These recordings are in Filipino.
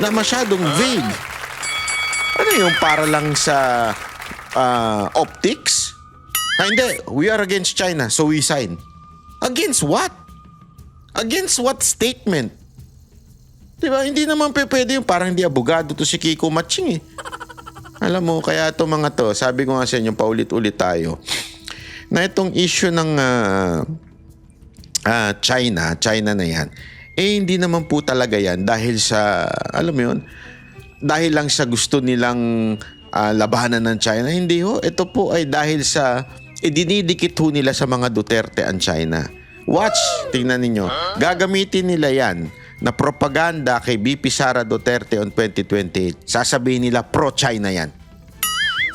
na masyadong vague. Ano yung para lang sa optics? Hindi, we are against China, so we sign. Against what? Against what statement? Diba? Hindi naman pwede yung parang hindi abogado to si Kiko Matching eh. Alam mo, kaya itong mga to, sabi ko nga sa inyo, paulit-ulit tayo, na itong issue ng China na yan, hindi naman po talaga yan dahil sa, alam mo yun, dahil lang sa gusto nilang labanan ng China. Hindi ho, ito po ay dahil sa dinidikit ho nila sa mga Duterte ang China. Watch, tingnan ninyo. Gagamitin nila yan na propaganda kay BP Sara Duterte on 2028. Sasabihin nila pro-China yan.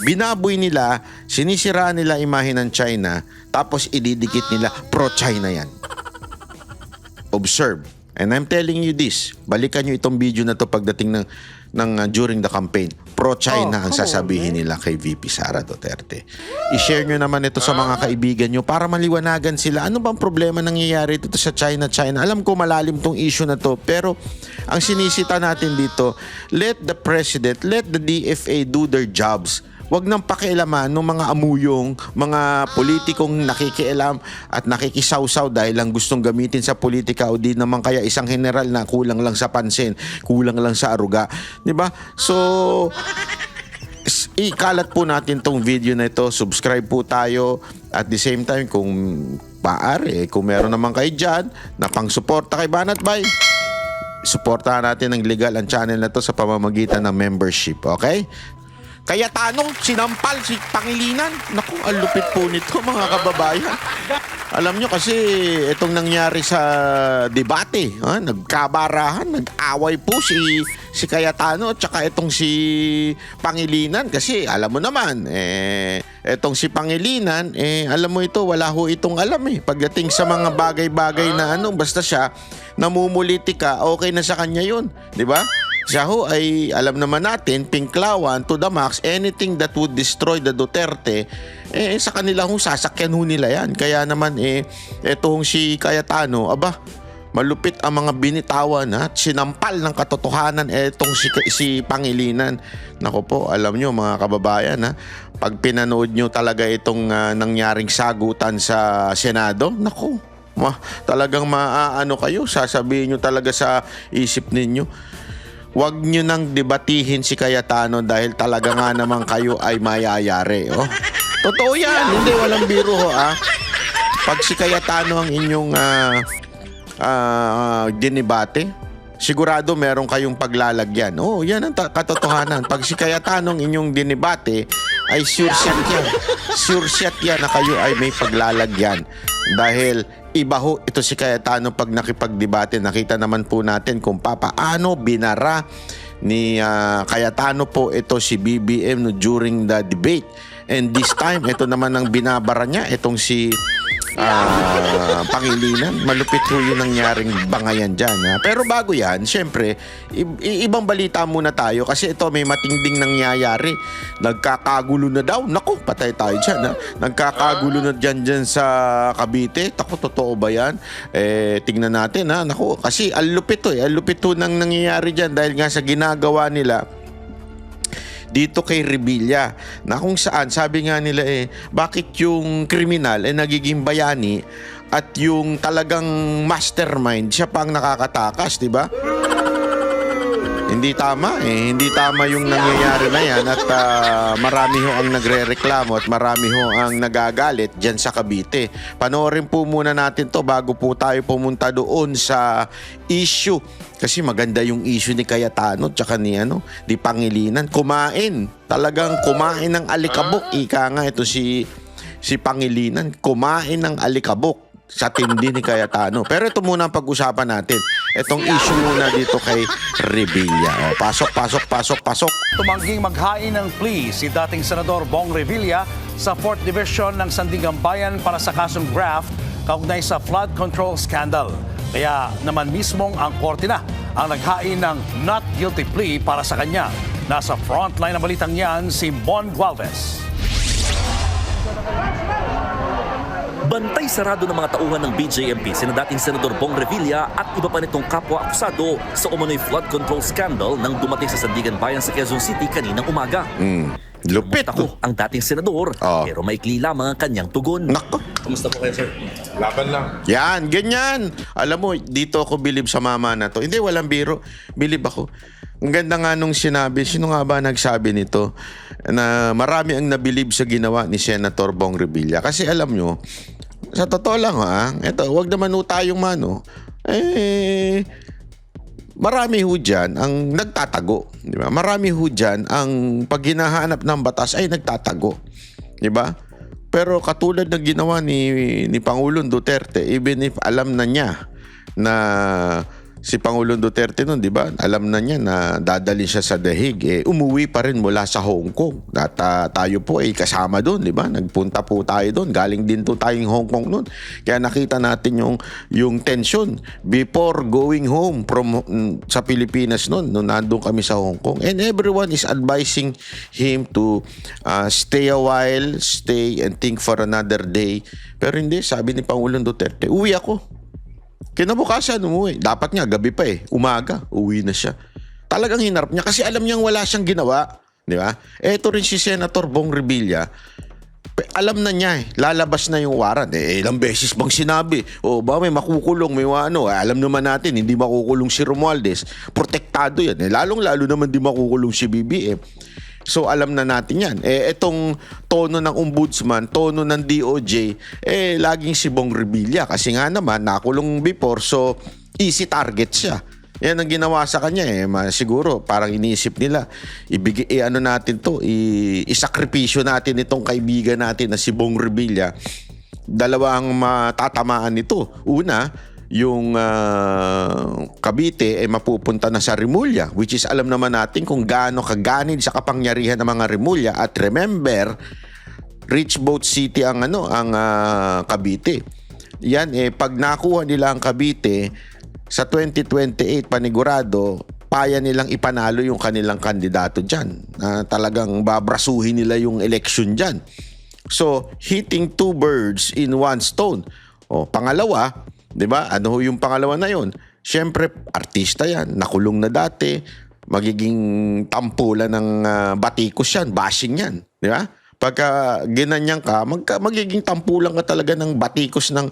Binaboy nila, sinisiraan nila imahe ng China, tapos ididikit nila pro-China yan. Observe. And I'm telling you this, balikan nyo itong video na to pagdating ng during the campaign. Pro-China ang sasabihin nila kay VP Sara Duterte. I-share nyo naman ito sa mga kaibigan nyo para maliwanagan sila. Ano bang problema nangyayari dito sa China? Alam ko malalim tong issue na to, pero ang sinisita natin dito, let the president, let the DFA do their jobs. Huwag nang pakialaman ng mga amuyong, mga politikong nakikialam at nakikisawsaw dahil lang gustong gamitin sa politika o di naman kaya isang general na kulang lang sa pansin, kulang lang sa aruga. Diba? So, ikalat po natin tong video na ito. Subscribe po tayo. At the same time, kung paari, kung meron naman kayo dyan na pang-suporta kay Banat Bay, suportahan natin ng legal ang channel na to sa pamamagitan ng membership. Okay? Kaya tanong, sinampal si Pangilinan. Naku, ang lupit po nito mga kababayan. Alam nyo kasi itong nangyari sa debate, nagkabarahan, nag-away po si Cayetano at saka itong si Pangilinan. Kasi alam mo naman, itong si Pangilinan, alam mo ito, wala ho itong alam eh. Pagdating sa mga bagay-bagay na basta siya namumulitika, okay na sa kanya yun. Di ba? Siya ho ay alam naman natin, pinklawan to the max, anything that would destroy the Duterte, sa kanila ho sasakyan ho nila yan. Kaya naman etong si Cayetano, aba, malupit ang mga binitawan at sinampal ng katotohanan etong si Pangilinan. Nako po, alam nyo mga kababayan, pag pinanood nyo talaga itong nangyaring sagutan sa Senado, nako, talagang maaano kayo, sasabihin nyo talaga sa isip ninyo. Huwag nyo nang debatihin si Cayetano dahil talaga nga naman kayo ay mayayari. Oh. Totoo yan. Hindi, walang biro ho. Pag si Cayetano ang inyong dinibate, sigurado meron kayong paglalagyan. Oh, yan ang katotohanan. Pag si Cayetano ang inyong dinibate, ay sure shot yan. Sure shot yan na kayo ay may paglalagyan. Dahil iba ho ito si Cayetano pag nakipagdebate. Nakita naman po natin kung paano binara ni Cayetano po ito si BBM during the debate. And this time, ito naman ang binabara niya, itong si Pangilinan. Malupit po yung nangyaring bangayan dyan. Pero bago yan, syempre, ibang balita muna tayo kasi ito may matinding nangyayari. Nagkakagulo na daw. Naku, patay tayo dyan. Nagkakagulo na dyan sa Cavite. Naku, totoo ba yan? Tingnan natin. Naku, kasi alupit to. Alupit to nang nangyayari dyan dahil nga sa ginagawa nila dito kay Revilla, na kung saan sabi nga nila bakit yung kriminal nagiging bayani at yung talagang mastermind siya pang nakakatakas, di ba? Hindi tama hindi tama yung nangyayari na yan at marami ho ang nagrereklamo at marami ho ang nagagalit dyan sa Cavite. Panoorin po muna natin to bago po tayo pumunta doon sa issue. Kasi maganda yung issue ni Cayetano tsaka ni Pangilinan. Talagang kumain ng alikabok. Ika nga ito si Pangilinan, kumain ng alikabok sa tindi ni Cayetano. Pero ito muna ang pag-usapan natin. Itong issue muna dito kay Revilla. Pasok. Tumangging maghain ng plea si dating Senador Bong Revilla sa 4th Division ng Sandigan Bayan para sa kasong graft kaugnay sa flood control scandal. Kaya naman mismong ang korte na ang naghain ng not guilty plea para sa kanya. Nasa frontline ng balitang yan si Bon Gualvez. Bantay sarado ng mga tauhan ng BJMP sina dating Senador Bong Revilla at iba pa nitong kapwa akusado sa umano'y flood control scandal nang dumating sa Sandigan Bayan sa Quezon City kaninang umaga. Lupit. Ako ang dating senador, pero maikli lamang ang kanyang tugon. Nako. Kamusta po kayo, sir? Laban lang. Yan, ganyan. Alam mo, dito ako bilib sa mama na to. Hindi, walang biro. Bilib ako. Ang ganda nga nung sinabi, sino nga ba nagsabi nito? Na marami ang nabilib sa ginawa ni Senator Bong Revilla. Kasi alam nyo, sa totoo lang eto, wag naman ho tayong mano. Marami ho dyan ang nagtatago. Di ba? Marami ho dyan ang pag hinahanap ng batas ay nagtatago. Di ba? Pero katulad ng ginawa ni Pangulong Duterte, even if alam na niya na si Pangulong Duterte nun, di ba? Alam na niya na dadali siya sa The Hague. Umuwi pa rin mula sa Hong Kong. At tayo po ay kasama doon, di ba? Nagpunta po tayo doon. Galing din to tayong Hong Kong noon. Kaya nakita natin yung tension before going home from sa Pilipinas noon. Nung nandun kami sa Hong Kong. And everyone is advising him to stay a while, stay and think for another day. Pero hindi, sabi ni Pangulong Duterte, uwi ako. Kinabukasan umuwi. Dapat nga gabi pa umaga, uwi na siya. Talagang hinarap niya kasi alam niyang wala siyang ginawa, di ba? Eto rin si Senator Bong Revilla. Alam na niya lalabas na yung warrant. Ilang beses bang sinabi? O ba may makukulong, may ano? Alam naman natin hindi makukulong si Romualdez. Protektado yan. Lalong-lalo naman di makukulong si BBM. So alam na natin yan. Itong tono ng ombudsman, tono ng DOJ, laging si Bong Revilla. Kasi nga naman, nakulong before, so easy target siya. Yan ang ginawa sa kanya siguro parang iniisip nila, ano natin to, isakripisyo natin itong kaibigan natin na si Bong Revilla. Dalawa ang matatamaan nito. Una, yung Cavite mapupunta na sa Rimulya, which is alam naman natin kung gaano kaganid sa kapangyarihan ng mga Rimulya. At remember, rich boat city ang Cavite. Yan pag nakuha nila ang Cavite sa 2028 panigurado, paya nilang ipanalo yung kanilang kandidato dyan. Talagang babrasuhin nila yung election dyan. So, hitting two birds in one stone. Pangalawa, di ba? Ano yung pangalawa na yun? Siyempre, artista yan. Nakulong na dati. Magiging tampulan ng batikos yan. Bashing yan. Di ba? Pagka ginanyan ka, magiging tampulan ka talaga ng batikos ng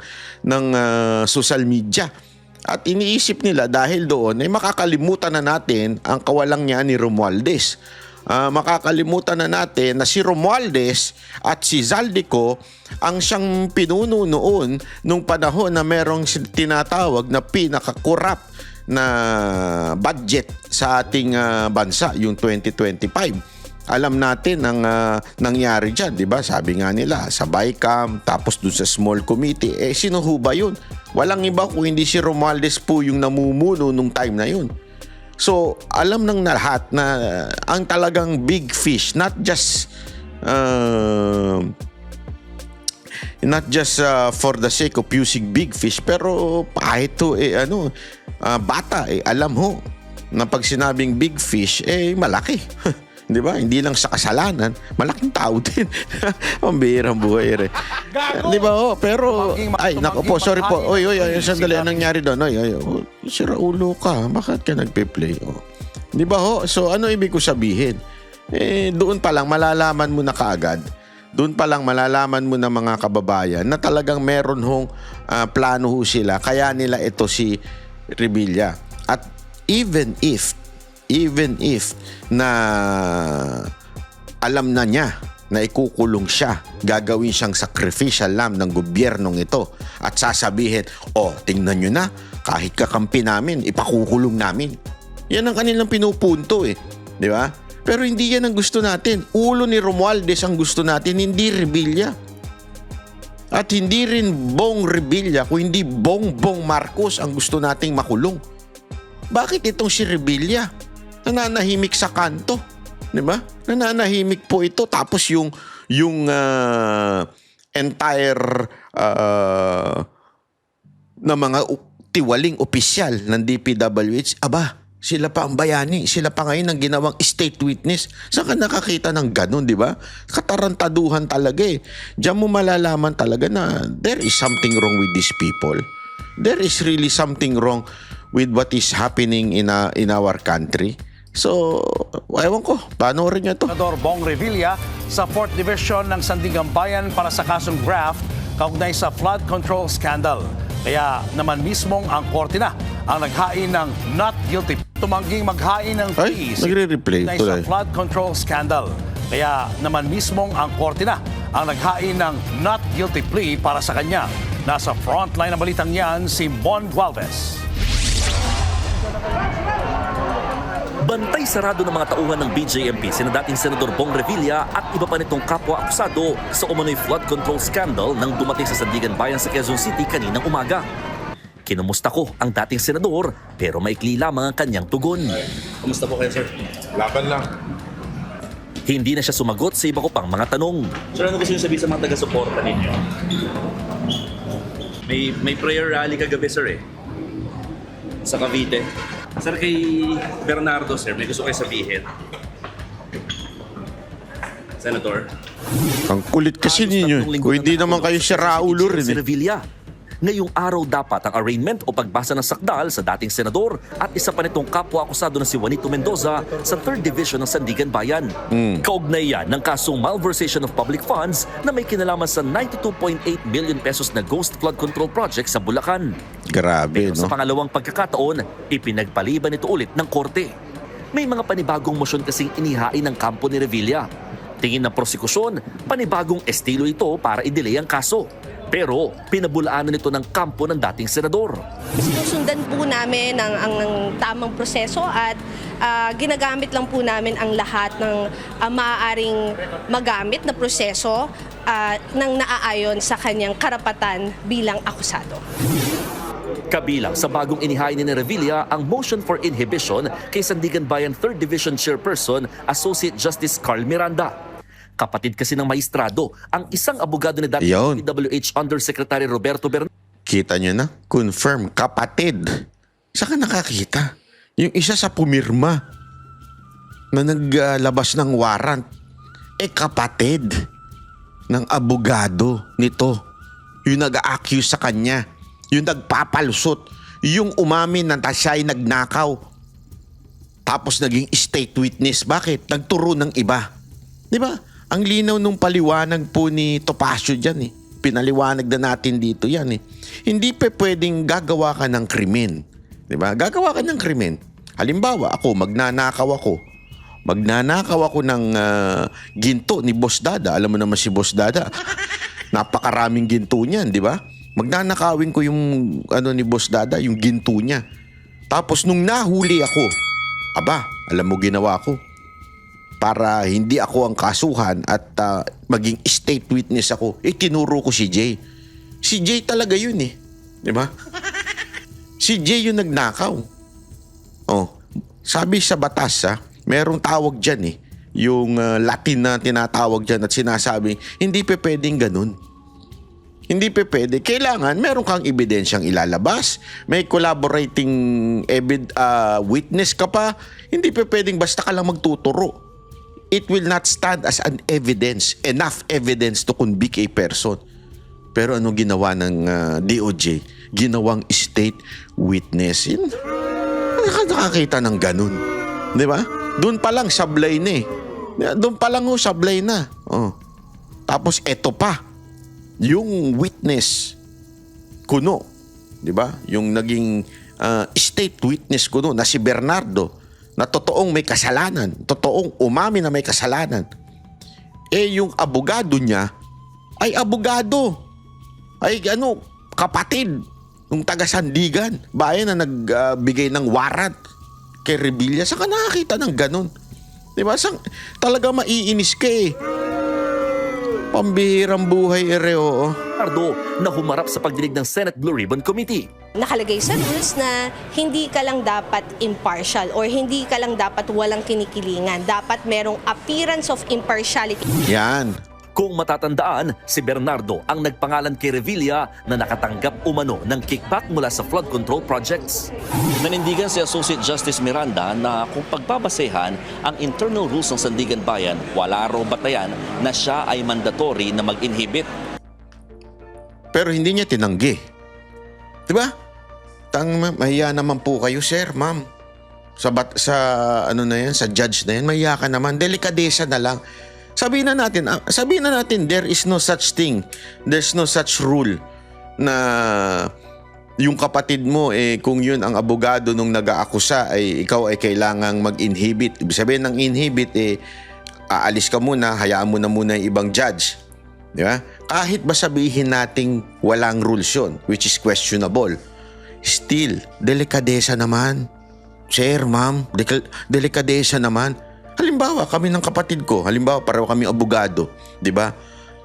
social media. At iniisip nila dahil doon, makakalimutan na natin ang kawalang niya ni Romualdez. Makakalimutan na natin na si Romualdez at si Zaldico ang siyang pinuno noon nung panahon na merong tinatawag na pinaka-corrupt na budget sa ating bansa, yung 2025. Alam natin ang nangyari dyan, di ba? Sabi nga nila, sa BICAM, tapos dun sa small committee. Sino ho ba yun? Walang iba kung hindi si Romualdez po yung namumuno nung time na yun. So, alam ng lahat na ang talagang big fish, not just for the sake of using big fish, pero kahit to bata alam ho na pag sinabing big fish malaki. Di ba? Hindi lang sa kasalanan, malaking tao din. Ang bihirang buhay di ba? Pero nako po, sorry po. Oy, sandali, anong nangyari doon? Sira ulo ka. Bakit ka nagpe-play? Di ba ho? So ano ibig ko sabihin? Doon pa lang malalaman mo na kaagad. Doon pa lang malalaman mo na mga kababayan na talagang meron hong plano ho sila. Kaya nila ito si Revilla. At even if na alam na niya na ikukulong siya, gagawin siyang sacrificial lamb ng gobyernong ito at sasabihin, tingnan nyo na, kahit kakampi namin, ipakukulong namin. Yan ang kanilang pinupunto di ba? Pero hindi yan ang gusto natin. Ulo ni Romualdez ang gusto natin, hindi Revilla. At hindi rin Bong Revilla, kung hindi Bongbong Marcos ang gusto nating makulong. Bakit itong si Revilla? Nananahimik sa kanto, di ba? Nananahimik po ito, tapos yung entire na mga tiwaling opisyal ng DPWH, Sila pa ang bayani. Sila pa ngayon ang ginawang state witness. Saan ka nakakita ng ganun, di ba? Katarantaduhan talaga eh. Diyan mo malalaman talaga na there is something wrong with these people. There is really something wrong with what is happening in our country. So, ewan ko, panoorin niyo to. Senador Bong Revilla sa 4th Division ng Sandigan Bayan para sa kasong graft kaugnay sa flood control scandal. Kaya naman mismong ang korte na ang naghain ng not guilty. Tumangging maghain ng Ay, pleas nagre-replay. kaugnay Tuloy. sa flood control scandal. Kaya naman mismong ang korte na ang naghain ng not guilty plea para sa kanya. Nasa frontline ng balitang yan si Bon Gualvez. Bantay sarado ng mga tauhan ng BJMP sina dating Senador Bong Revilla at iba pa nitong kapwa-akusado sa umano'y flood control scandal nang dumating sa Sandigan Bayan sa Quezon City kaninang umaga. Kinumusta ko ang dating senador pero maikli lamang ang kanyang tugon. Kumusta po kayo, sir? Laban lang. Hindi na siya sumagot sa iba ko pang mga tanong. Sir, ano gusto niyo sabihin sa mga taga-suporta ninyo? May prayer rally kagabi, sir, eh. Sa Cavite. Sir, kay Bernardo, sir, may gusto kayo sabihin. Senator. Ang kulit kasi ninyo. Kung hindi naman kayo si Raulo rin Si eh. Revilla. Ngayong araw dapat ang arraignment o pagbasa ng sakdal sa dating senador at isa pa nitong kapwa-akusado na si Juanito Mendoza sa 3rd Division ng Sandigan Bayan. Kaugnay yan ng kasong malversation of public funds na may kinalaman sa 92.8 million pesos na ghost flood control project sa Bulacan. Grabe, Pero sa no? pangalawang pagkakataon, ipinagpaliban ito ulit ng korte. May mga panibagong motion kasing inihain ng kampo ni Revilla. Tingin ng prosekusyon, panibagong estilo ito para i-delay ang kaso. Pero pinabulaanan nito ng kampo ng dating senador. Sinusundan po namin ang tamang proseso at ginagamit lang po namin ang lahat ng maaaring magamit na proseso nang naaayon sa kanyang karapatan bilang akusado. Kabilang sa bagong inihain ni Revilla ang motion for inhibition kay Sandigan Bayan 3rd Division Chairperson Associate Justice Carl Miranda. Kapatid kasi ng maestrado, ang isang abogado ni dating Yun. DPWH Undersecretary Roberto Bernal. Kita nyo na? Confirm, kapatid. Saan ka nakakita? Yung isa sa pumirma na naglabas ng warrant, kapatid ng abogado nito. Yung nag-accuse sa kanya. Yung nagpapalusot. Yung umamin na siya ay nagnakaw. Tapos naging state witness. Bakit? Nagturo ng iba. Di ba? Ang linaw nung paliwanag po ni Topacio dyan eh. Pinaliwanag na natin dito yan eh. Hindi pa pwedeng gagawa ka ng krimen. Diba? Gagawa ka ng krimen. Halimbawa, magnanakaw ako ng ginto ni Boss Dada. Alam mo naman si Boss Dada. Napakaraming ginto niyan, di ba? Magnanakawin ko yung ni Boss Dada, yung ginto niya. Tapos nung nahuli ako, alam mo ginawa ko? Para hindi ako ang kasuhan at maging state witness ako, tinuro ko si Jay. Si Jay talaga yun eh. Di ba? Si Jay yung nagnakaw. Sabi sa batas merong tawag dyan eh. Yung Latin na tinatawag dyan at sinasabi, hindi pa pwedeng ganun. Hindi pa pwede. Kailangan meron kang ebidensyang ilalabas. May collaborating witness ka pa. Hindi pa pwedeng basta ka lang magtuturo. It will not stand as an evidence, enough evidence to convict a person. Pero ano ginawa ng DOJ? Ginawang state witness. Nakakita ng ganun. Di ba? Doon pa lang sablay na eh. Doon pa lang sablay na. Tapos eto pa. Yung witness kuno. Di ba? Yung naging state witness kuno na si Bernardo. Na totoong may kasalanan, totoong umami na may kasalanan. Yung abogado niya ay abogado. Ay kapatid ng taga Sandigan, bayan na nagbigay ng warrant kay Revilla. Saan ka nakakita ng ganun? Diba? Talaga maiinis ka eh. Pambihirang buhay oo. Na humarap sa pagdinig ng Senate Blue Ribbon Committee. Nakalagay sa rules na hindi ka lang dapat impartial or hindi ka lang dapat walang kinikilingan. Dapat merong appearance of impartiality. Yan. Kung matatandaan, si Bernardo ang nagpangalan kay Revilla na nakatanggap umano ng kickback mula sa flood control projects. Nanindigan si Associate Justice Miranda na kung pagbabasehan ang internal rules ng Sandigan Bayan, wala raw batayan na siya ay mandatory na mag-inhibit. Pero hindi niya tinanggi. Diba? Mahiya naman po kayo, sir, ma'am. Sa ano na yan, sa judge na yan, mahiya ka naman. Delikadesa na lang. Sabihin na natin, there is no such thing. There's no such rule na yung kapatid mo, kung yun ang abogado nung nag-aakusa, ikaw ay kailangang mag-inhibit. Ibig sabihin ng inhibit, aalis ka muna, hayaan mo na muna yung ibang judge. Di ba? Kahit ba sabihin nating walang rules yun, which is questionable, still, delikadesa naman. Sir, ma'am, delikadesa naman. Halimbawa, kami ng kapatid ko, pareho kami abogado, di ba?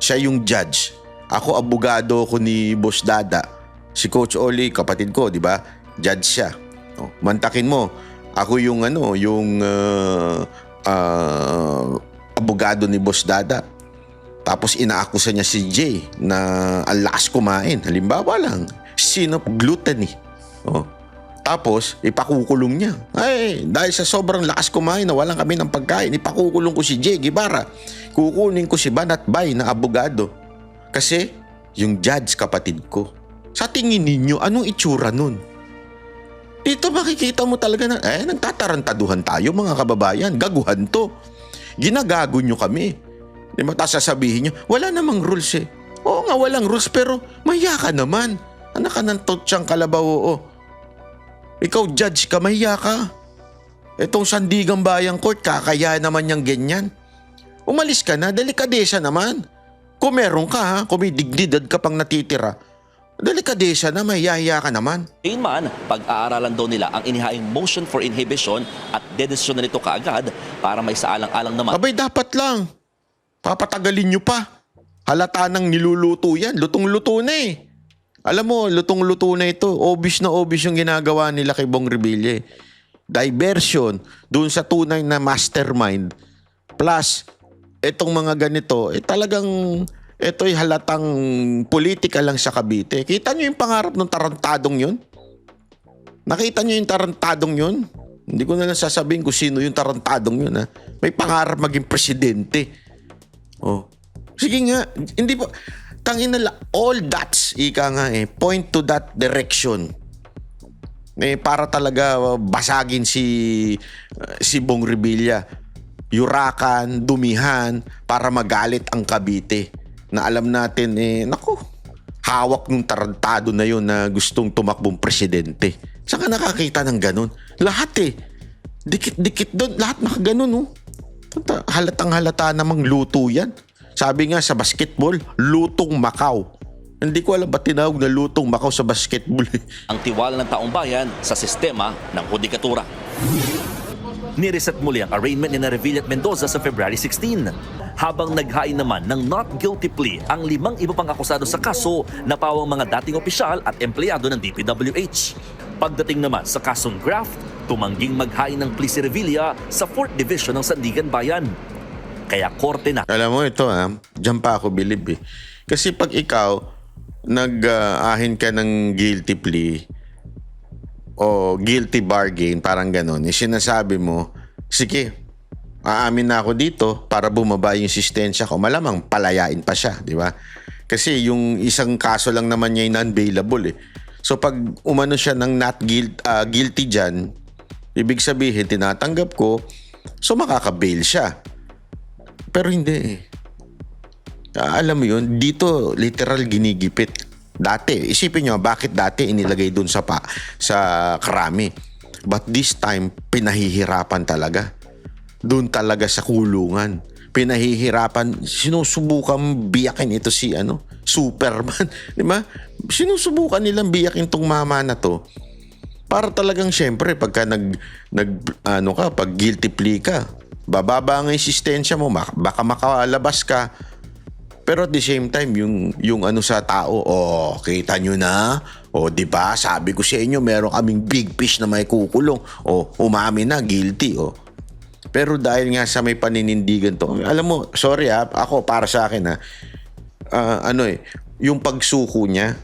Siya yung judge. Ako, abogado ko ni Boss Dada. Si Coach Oli, kapatid ko, di ba? Judge siya. Oh, mantakin mo, ako yung abogado ni Boss Dada. Tapos inaakusa niya si Jay na ang lakas kumain. Halimbawa lang, sin of gluttony. Oh. Tapos, ipakukulong niya. Ay, dahil sa sobrang lakas kumain na walang kami ng pagkain, ipakukulong ko si Jay Guevara. Kukunin ko si Banat Bay na abogado. Kasi, yung judge kapatid ko. Sa tingin ninyo, anong itsura nun? Dito makikita mo talaga na, nagtatarantaduhan tayo mga kababayan. Gaguhan to. Ginagago nyo kami. Di ba? Tapos sasabihin nyo, wala namang rules eh. Oo nga, walang rules, pero mahiya ka naman. Anak ka ng totsang kalabaw, oo. Ikaw, judge ka, mahiya ka. Itong Sandigan Bayan Court, kakaya naman niyang ganyan. Umalis ka na, delikadesa naman. Kung meron ka, ha, kung may dignidad ka pang natitira, delikadesa na, mahiya ka naman. Gayunman, pag-aaralan daw nila ang inihaing motion for inhibition at dedesisyon na nito kaagad para may saalang-alang naman. Abay, dapat lang. Papatagalin nyo pa. Halata nang niluluto yan. Lutong-luto na eh. Alam mo, lutong-luto na ito. Obvious na obvious yung ginagawa nila kay Bong Revilla. Diversion dun sa tunay na mastermind. Plus, itong mga ganito, talagang ito'y halatang politika lang sa Cavite. Kita nyo yung pangarap ng tarantadong yun? Nakita nyo yung tarantadong yun? Hindi ko na lang sasabihin kung sino yung tarantadong yun. Ha? May pangarap maging presidente. Oh. Sige nga, hindi pa... Tangina la, all dots, ika nga point to that direction. Para talaga basagin si Bong Revilla. Yurakan, dumihan, para magalit ang Cavite. Na alam natin, hawak ng tarantado na yun na gustong tumakbong presidente. Saan ka nakakita ng ganun? Lahat dikit-dikit doon, lahat nakaganon. Halatang halata namang luto yan. Sabi nga sa basketball, lutong Macau. Hindi ko alam ba't tinawag na lutong Macau sa basketball. Ang tiwala ng taong bayan sa sistema ng hudikatura. Nireset muli ang arraignment ni Revilla at Mendoza sa February 16. Habang naghain naman ng not guilty plea ang 5 iba pang akusado sa kaso na pawang mga dating opisyal at empleyado ng DPWH. Pagdating naman sa kasong graft, tumangging maghain ng plea si Revilla sa 4th Division ng Sandigan Bayan. Kaya korte na. Alam mo ito diyan pa ako believe Kasi pag ikaw nag-ahin ka ng guilty plea o guilty bargain, parang ganon, sinasabi mo, sige, aamin na ako dito para bumaba yung sistensya ko. Malamang palayain pa siya, di ba? Kasi yung isang kaso lang naman niya yung non-bailable So pag umano siya ng not guilty dyan, ibig sabihin, tinatanggap ko, so makaka-bail siya. Pero hindi alam mo yun, dito literal ginigipit. Dati, isipin nyo, bakit dati inilagay dun sa Krami? But this time, pinahihirapan talaga. Dun talaga sa kulungan. Pinahihirapan, sinusubukan biyakin ito si Superman. Di ba? Sinusubukan nilang biyakin tong mama na to. Para talagang syempre, pagka pag guilty plea ka, bababa ang insistensya mo, baka makalabas ka. Pero at the same time, yung sa tao, kita nyo na, di ba, sabi ko sa inyo, meron kaming big fish na may kukulong, umamin na, guilty, Pero dahil nga sa may paninindigan to, alam mo, sorry ako para sa akin yung pagsuko niya,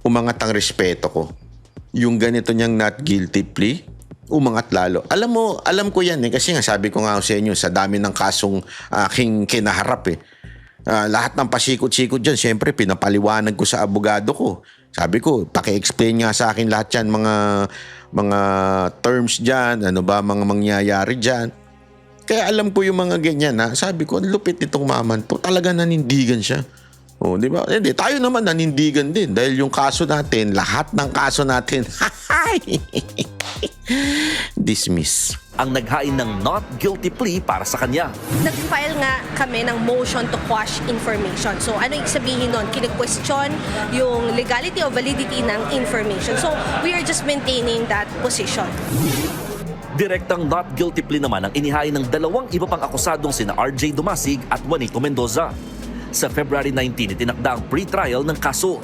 umangat ang respeto ko. Yung ganito niyang not guilty plea, umangat lalo. Alam ko yan kasi nga sabi ko nga sa inyo, sa dami ng kasong aking kinaharap lahat ng pasikot-sikot dyan, syempre pinapaliwanag ko sa abogado ko. Sabi ko, paki-explain nga sa akin lahat yan, mga terms dyan, ano ba, mga mangyayari dyan. Kaya alam ko yung mga ganyan sabi ko, ang lupit nitong maman to, talaga nanindigan siya. Oh, di ba? Hindi, tayo naman nanindigan din dahil yung kaso natin, lahat ng kaso natin, dismiss. Ang naghain ng not guilty plea para sa kanya. Nag-file nga kami ng motion to quash information. So ano yung sabihin nun? Kine-question yung legality o validity ng information. So we are just maintaining that position. Direktang not guilty plea naman ang inihain ng dalawang iba pang akusadong sina RJ Dumasig at Juanito Mendoza. Sa February 19, itinakda ang pre-trial ng kaso.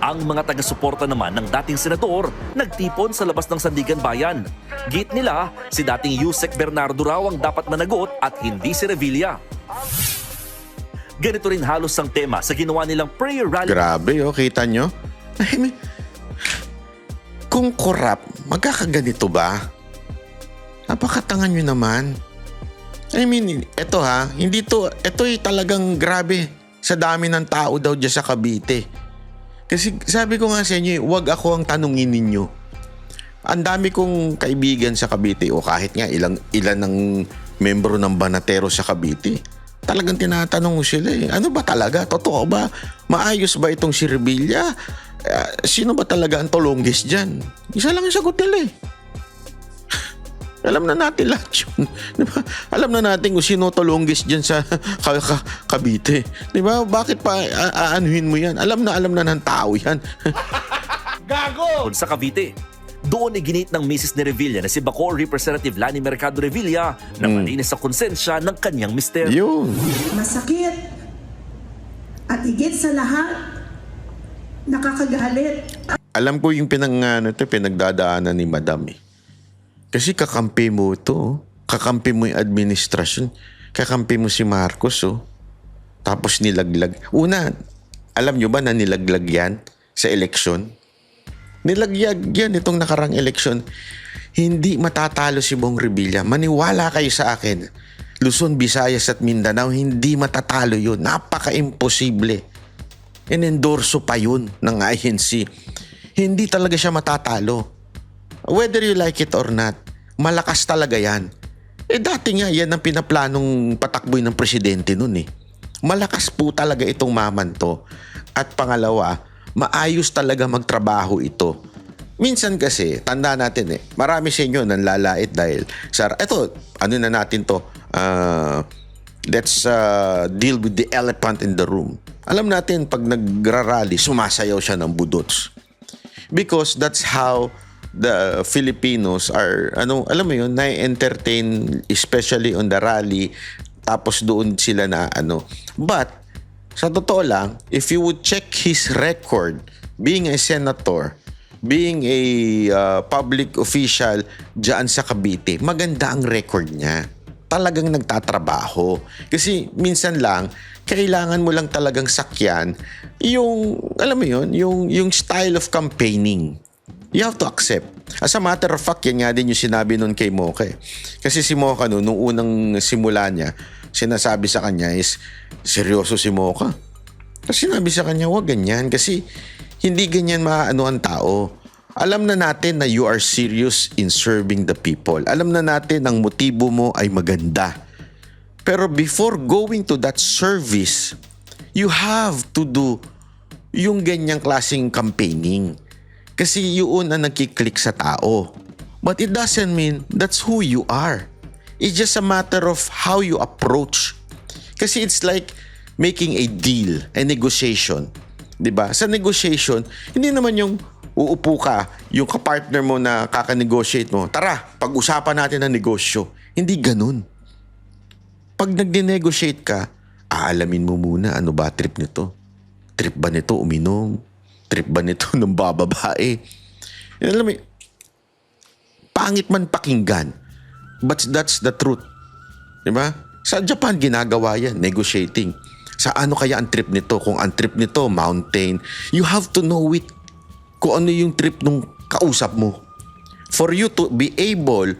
Ang mga taga-suporta naman ng dating senador nagtipon sa labas ng Sandigan Bayan. Git nila, si dating Yusek Bernardo raw ang dapat managot at hindi si Revilla. Ganito rin halos ang tema sa ginawa nilang prayer rally. Grabe, kita nyo? Kung korap, magkakaganito ba? Napakatangan nyo naman. Ito ito'y talagang grabe sa dami ng tao daw dyan sa Cavite. Kasi sabi ko nga sa inyo, wag ako ang tanungin ninyo. Ang dami kong kaibigan sa Cavite o kahit nga ilan ng membro ng Banatero sa Cavite. Talagang tinatanong ko sila ano ba talaga? Totoo ba? Maayos ba itong si Revilla? Sino ba talaga ang tolongges dyan? Isa lang yung sagot nila Alam na natin lahat yun. Diba? Alam na natin kung sino tolongges dyan sa Cavite. Diba? Bakit pa aanuhin mo yan? Alam na ng tao yan. Gago! Sa Cavite, doon iginit ng misis ni Revilla na si Bacoor Representative Lani Mercado Revilla na malinis sa konsensya ng kanyang mister. Yun. Masakit at higit sa lahat, nakakagalit. Alam ko yung pinagdadaanan ni Madam Kasi kakampi mo ito. Kakampi mo yung administrasyon. Kakampi mo si Marcos. Tapos nilaglag. Una, alam nyo ba na nilaglag yan sa eleksyon? Nilaglag yan itong nakarang eleksyon. Hindi matatalo si Bong Revilla. Maniwala kayo sa akin. Luzon, Visayas at Mindanao, hindi matatalo yun. Napaka-imposible. Inendorso pa yun ng INC. Hindi talaga siya matatalo. Whether you like it or not, malakas talaga yan. Dati nga yan ang pinaplanong patakboy ng presidente nun Malakas po talaga itong maman to. At pangalawa, maayos talaga magtrabaho ito. Minsan kasi, tanda natin marami sa inyo nanlalait dahil na natin to, let's deal with the elephant in the room. Alam natin, pag nagrarally, sumasayaw siya ng budots. Because that's how the Filipinos are, alam mo yun, na-entertain, especially on the rally, tapos doon sila na But, sa totoo lang, if you would check his record, being a senator, being a public official dyan sa Cavite, maganda ang record niya. Talagang nagtatrabaho. Kasi minsan lang, kailangan mo lang talagang sakyan yung, alam mo yun, yung style of campaigning. You have to accept. As a matter of fact, yan nga din yung sinabi nun kay Mocha. Kasi si Mocha nung unang simula niya, sinasabi sa kanya is, seryoso si Mocha. Kasi sinabi sa kanya, wag ganyan. Kasi hindi ganyan maano ang tao. Alam na natin na you are serious in serving the people. Alam na natin ang motibo mo ay maganda. Pero before going to that service, you have to do yung ganyang klaseng campaigning. Kasi yun ang nagkiklik sa tao. But it doesn't mean that's who you are. It's just a matter of how you approach. Kasi it's like making a deal, a negotiation. Diba? Sa negotiation, hindi naman yung uupo ka, yung kapartner mo na kaka-negotiate mo, tara, pag-usapan natin ang negosyo. Hindi ganun. Pag nag-negotiate ka, aalamin mo muna ano ba trip nito. Trip ba nito uminom? Trip ba nito ng bababae? Alam mo, Pangit man pakinggan. But that's the truth. Diba? Sa Japan, ginagawa yan, negotiating. Sa ano kaya ang trip nito? Kung ang trip nito, mountain, you have to know it. Kung ano yung trip nung kausap mo. For you to be able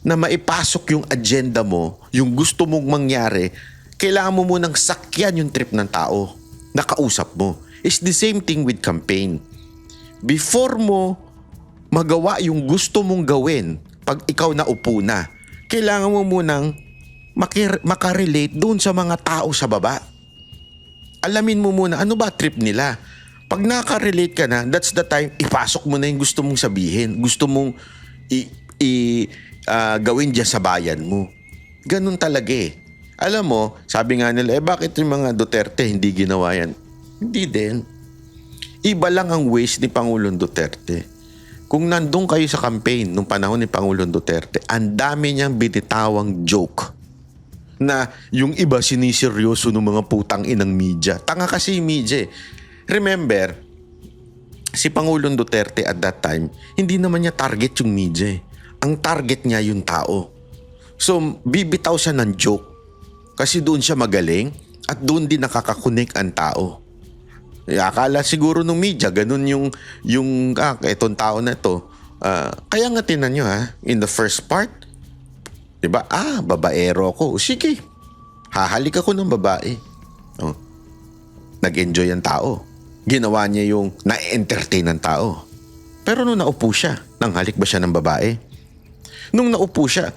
na maipasok yung agenda mo, yung gusto mong mangyari, kailangan mo munang sakyan yung trip ng tao na kausap mo. It's the same thing with campaign. Before mo magawa yung gusto mong gawin, pag ikaw na upo na, kailangan mo munang makarelate doon sa mga tao sa baba. Alamin mo muna, ano ba trip nila? Pag nakarelate ka na, that's the time, ipasok mo na yung gusto mong sabihin. Gusto mong gawin dyan sa bayan mo. Ganun talaga eh. Alam mo, sabi nga nila, bakit yung mga Duterte hindi ginawa yan? Hindi din. Iba lang ang ways ni Pangulong Duterte. Kung nandun kayo sa campaign nung panahon ni Pangulong Duterte, ang dami niyang binitawang joke na yung iba siniseryoso ng mga putang inang media. Tanga kasi yung media. Remember, si Pangulong Duterte at that time, hindi naman niya target yung media. Ang target niya yung tao. So, bibitaw siya ng joke kasi doon siya magaling at doon din nakakakunik ang tao. Akala siguro ng media, ganun yung etong tao na to. Kaya nga tinan nyo in the first part, diba? Babaero ko. Sige, hahalik ako ng babae. Oh. Nag-enjoy ang tao. Ginawa niya yung na-entertain ng tao. Pero nung naupo siya, nanghalik ba siya ng babae? Nung naupo siya,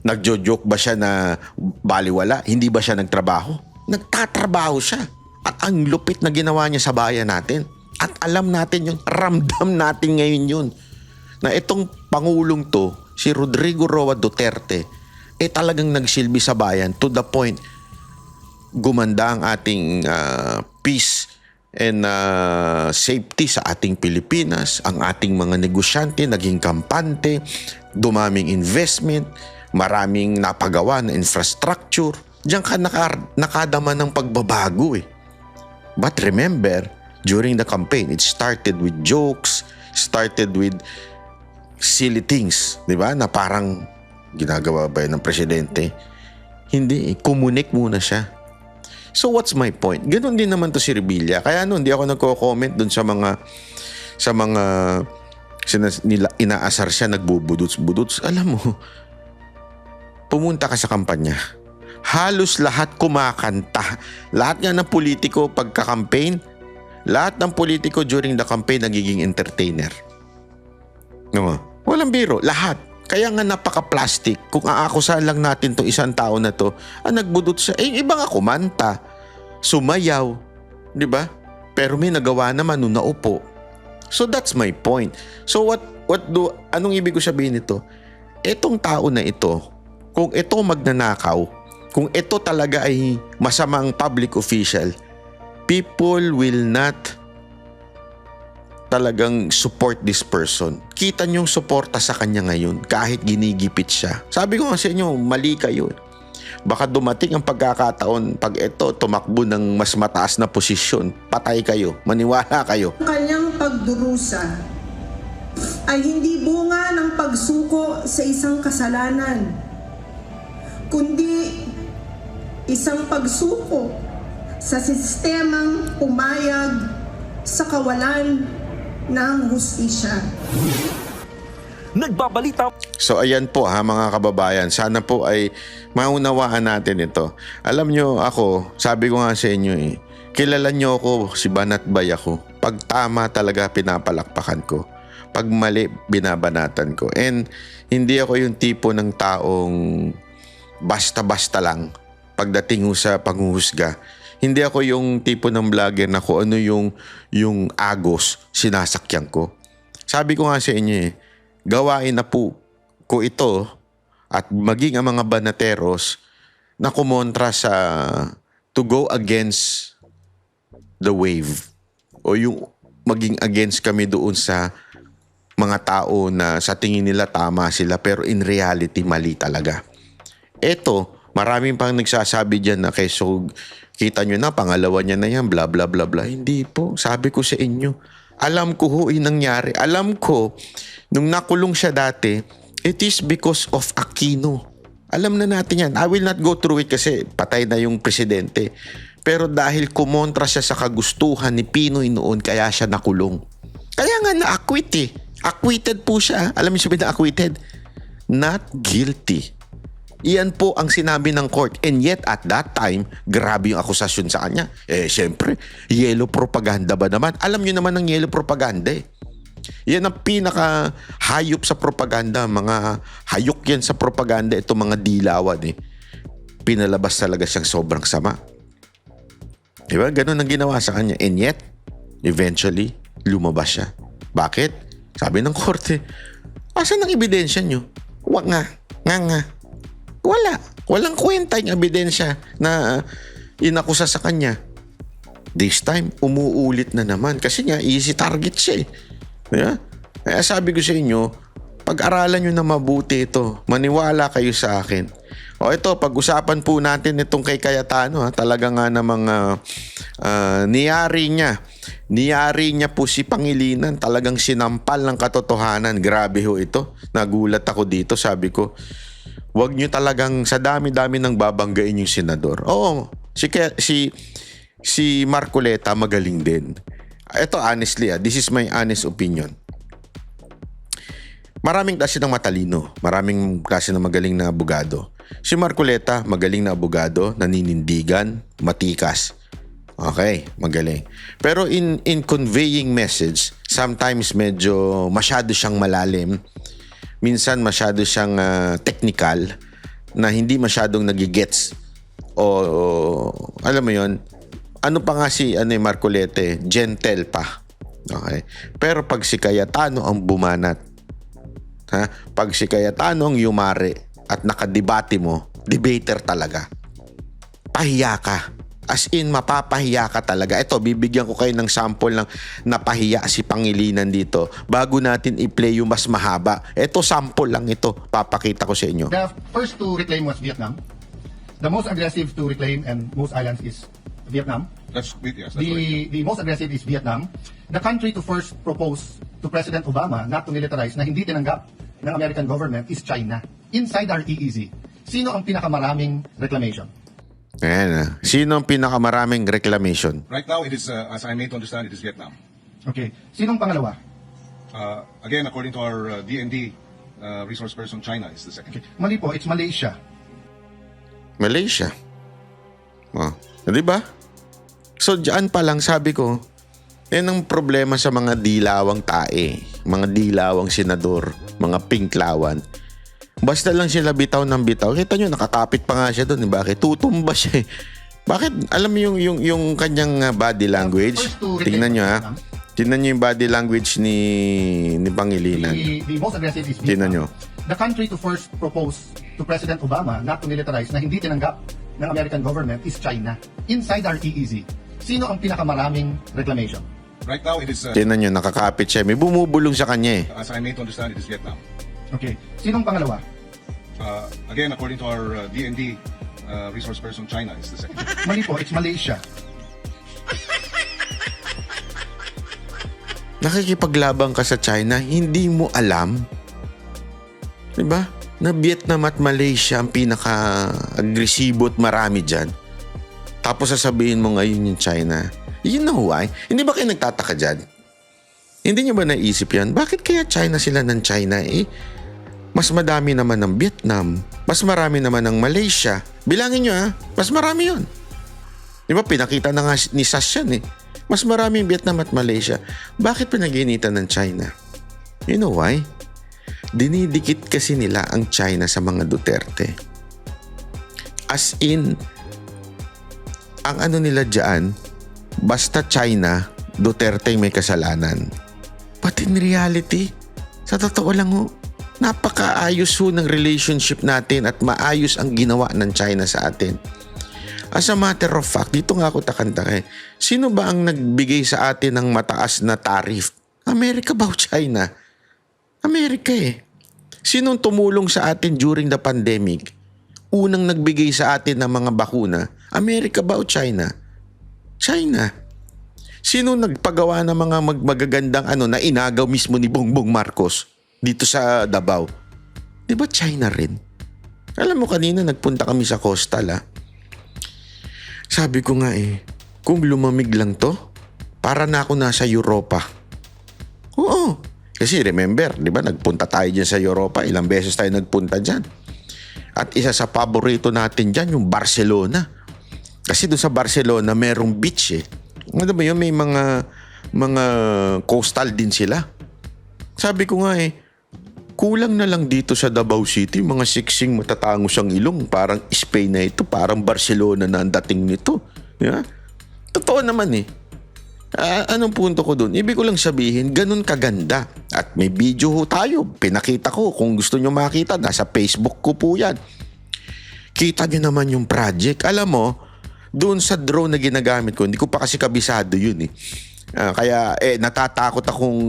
nagjo-joke ba siya na baliwala? Hindi ba siya nagtrabaho? Nagtatrabaho siya. At ang lupit na ginawa niya sa bayan natin. At alam natin yun, ramdam natin ngayon yun. Na itong Pangulong to, si Rodrigo Roa Duterte, talagang nagsilbi sa bayan to the point, gumanda ang ating peace and safety sa ating Pilipinas. Ang ating mga negosyante naging kampante, dumaming investment, maraming napagawa na infrastructure. Diyan ka nakadama ng pagbabago eh. But remember, during the campaign, it started with jokes, started with silly things, di ba? Na parang ginagawa ba yun ng presidente? Hindi, kumunik muna siya. So what's my point? Ganon din naman to si Revilla. Kaya hindi ako nagko-comment dun sa mga inaasar siya, nagbubudots-budots. Alam mo, pumunta ka sa kampanya. Halos lahat kumakanta. Lahat nga ng politiko pagka-campaign, lahat ng politiko during the campaign nagiging entertainer. No? Walang biro. Lahat. Kaya nga napaka-plastic. Kung aakusahan lang natin to isang tao na to, nagbudot siya. Iba nga kumanta. Sumayaw. Di ba? Pero may nagawa naman nung naupo. So that's my point. So anong ibig ko sabihin nito? Etong tao na ito, kung ito magnanakaw, kung ito talaga ay masamang public official, people will not talagang support this person. Kita niyong suporta sa kanya ngayon kahit ginigipit siya. Sabi ko nga sa inyo, mali kayo. Baka dumating ang pagkakataon pag ito tumakbo ng mas mataas na posisyon, patay kayo, maniwala kayo. Ang kanyang pagdurusa ay hindi bunga ng pagsuko sa isang kasalanan, kundi isang pagsuko sa sistemang pumayag sa kawalan ng hustisya. Nagbabalita. So ayan po mga kababayan, sana po ay maunawaan natin ito. Alam nyo ako, sabi ko nga sa inyo kilala nyo ako, si Banat Bay ako. Pag tama talaga pinapalakpakan ko. Pag mali, binabanatan ko. And hindi ako yung tipo ng taong basta-basta lang pagdating sa panghuhusga. Hindi ako yung tipo ng vlogger na kung ano yung agos sinasakyan ko. Sabi ko nga sa inyo gawain na po ko ito at maging ang mga banateros na kumontra sa to go against the wave o yung maging against kami doon sa mga tao na sa tingin nila tama sila pero in reality mali talaga. Eto, maraming pang nagsasabi dyan na kita nyo na, pangalawa niya na yan, bla bla bla bla. Hindi po, sabi ko sa inyo. Alam ko ho yung nangyari. Alam ko, nung nakulong siya dati, It is because of Aquino. Alam na natin yan. I will not go through it kasi patay na yung presidente. Pero dahil kumontra siya sa kagustuhan ni Pinoy noon, kaya siya nakulong. Kaya nga na-acquit eh. Acquitted po siya. Alam niyo sabihin na acquitted? Not guilty. Iyan po ang sinabi ng court. And yet, at that time, grabe yung akusasyon sa kanya. Siyempre, yellow propaganda ba naman? Alam niyo naman ng yellow propaganda eh. Yan ang pinaka-hayop sa propaganda. Mga hayok yan sa propaganda. Ito mga dilawan eh. Pinalabas talaga siyang sobrang sama. Diba? Ganun ang ginawa sa kanya. And yet, eventually, lumabas siya. Bakit? Sabi ng korte, asan ang ebidensya nyo? Wag nga. Wala. Walang kwenta yung ebidensya na inakusa sa kanya. This time, umuulit na naman. Kasi nga, easy target siya eh. Yeah? Kaya sabi ko sa inyo, pag-aralan nyo na mabuti ito. Maniwala kayo sa akin. O ito, pag-usapan po natin itong kay Cayetano. Talaga nga namang niyari niya po si Pangilinan. Talagang sinampal ng katotohanan. Grabe ho ito. Nagulat ako dito. Sabi ko, wag nyo talagang sa dami-dami nang babanggain yung senador. Oo, si Marcoleta magaling din. Ito honestly, this is my honest opinion. Maraming klase ng matalino. Maraming klase ng magaling na abogado. Si Marcoleta, magaling na abogado, naninindigan, matikas. Okay, magaling. Pero in conveying message, sometimes medyo masyado siyang malalim. Minsan masyado siyang technical na hindi masyadong nagigets. O alam mo yon, ano pa nga si Marcoleta, gentle pa. Okay. Pero pag si Cayetano ang bumanat, pag si Cayetano ang yumari at nakadebate mo, debater talaga. Pahiya ka. As in, mapapahiya ka talaga. Ito, bibigyan ko kayo ng sample ng napahiya si Pangilinan dito bago natin i-play yung mas mahaba. Ito, sample lang ito. Papakita ko sa inyo. The first to reclaim was Vietnam. The most aggressive to reclaim and most islands is Vietnam. That's right. The most aggressive is Vietnam. The country to first propose to President Obama not to militarize na hindi tinanggap ng American government is China. Inside our EEZ, sino ang pinakamaraming reclamation? Ayan. Sino ang pinakamaraming reclamation? Right now, it is, as I made to understand, it is Vietnam. Okay. Sinong pangalawa? Again, according to our DND resource person, China is the second. Okay. Mali po, it's Malaysia. Malaysia. Oh, di ba? So, diyan pa lang sabi ko, yan ang problema sa mga dilawang tae, mga dilawang senador, mga pinklawan. Basta lang sila bitaw ng bitaw. Kita nyo, nakakapit pa nga siya doon. Bakit? Tutumba siya. Bakit? Alam mo yung kanyang body language? Tingnan nyo ha. Tingnan nyo yung body language ni Pangilinan. The most aggressive is Vietnam. Tingnan nyo. The country to first propose to President Obama not to militarize na hindi tinanggap ng American government is China. Inside our EEZ, sino ang pinakamaraming reclamation? Right now, it is, Tingnan nyo, nakakapit siya. May bumubulong sa kanya eh. as I made to understand, it is Vietnam. Okay. Sinong pangalawa? Again, according to our DND resource person, China is the second. Mali po, it's Malaysia. Nakikipaglabang ka sa China, hindi mo alam. Diba? Na Vietnam at Malaysia ang pinaka-agresibo at marami dyan. Tapos sasabihin mo ngayon yung China. You know why? Hindi ba kayo nagtataka dyan? Hindi nyo ba naisip yan? Bakit kaya China sila ng China eh? Mas madami naman ng Vietnam. Mas marami naman ng Malaysia. Bilangin nyo ha, mas marami yun. Di ba pinakita na nga ni Sas yan eh. Mas marami yung Vietnam at Malaysia. Bakit pinag-iinitan ng China? You know why? Dinidikit kasi nila ang China sa mga Duterte. As in, ang ano nila dyan, basta China, Duterte may kasalanan. But in reality, sa totoo lang ho, napakaayos ho ng relationship natin at maayos ang ginawa ng China sa atin. As a matter of fact, dito nga ako takantake. Sino ba ang nagbigay sa atin ng mataas na tariff? Amerika ba o China? Amerika eh. Sinong tumulong sa atin during the pandemic? Unang nagbigay sa atin ng mga bakuna? Amerika ba o China? China. Sino nagpagawa ng mga magagandang na inagaw mismo ni Bongbong Marcos dito sa Davao? Di ba China rin? Alam mo, kanina nagpunta kami sa coastal Sabi ko nga kung lumamig lang to, para na ako nasa Europa. Oo. Kasi remember, di ba, nagpunta tayo dyan sa Europa. Ilang beses tayo nagpunta dyan. At isa sa paborito natin dyan, yung Barcelona. Kasi doon sa Barcelona, merong beach Ano ba yun? May mga coastal din sila. Sabi ko nga kulang na lang dito sa Davao City, mga siksing matatangos ang ilong. Parang Spain na ito, parang Barcelona na ang dating nito. Yeah? Totoo naman Anong punto ko dun? Ibig ko lang sabihin, ganun kaganda. At may video tayo. Pinakita ko. Kung gusto nyo makita, nasa Facebook ko po yan. Kita nyo naman yung project. Alam mo, doon sa drone na ginagamit ko, hindi ko pa kasi kabisado yun kaya natatakot akong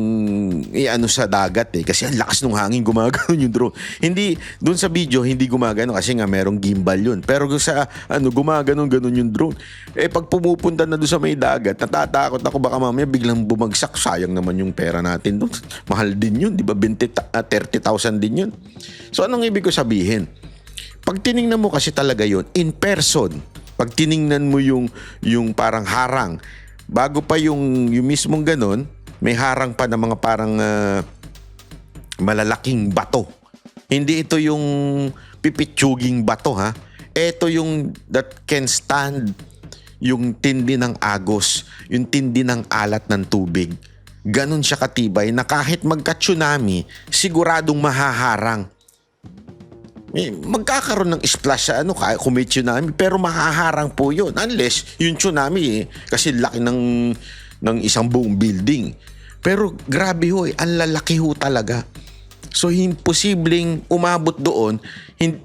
sa dagat kasi ang lakas ng hangin, gumagano yung drone. Hindi, doon sa video, hindi gumagano kasi nga merong gimbal yun. Pero sa gumagano yung drone. Pag pumupunta na doon sa may dagat, natatakot ako baka mamaya biglang bumagsak. Sayang naman yung pera natin doon. Mahal din yun, di ba? 30,000 din yun. So anong ibig ko sabihin? Pag tiningnan mo kasi talaga yun, in person, pag tiningnan mo yung parang harang, bago pa yung mismong ganun, may harang pa na mga parang malalaking bato. Hindi ito yung pipitsuging bato Ito yung that can stand yung tindi ng agos, yung tindi ng alat ng tubig. Ganun siya katibay na kahit magka-tsunami, siguradong mahaharang. Magkakaroon ng splash sa kung may tsunami, pero mahaharang po yun unless yung tsunami kasi laki ng isang buong building. Pero grabe ang lalaki talaga. So imposibleng umabot doon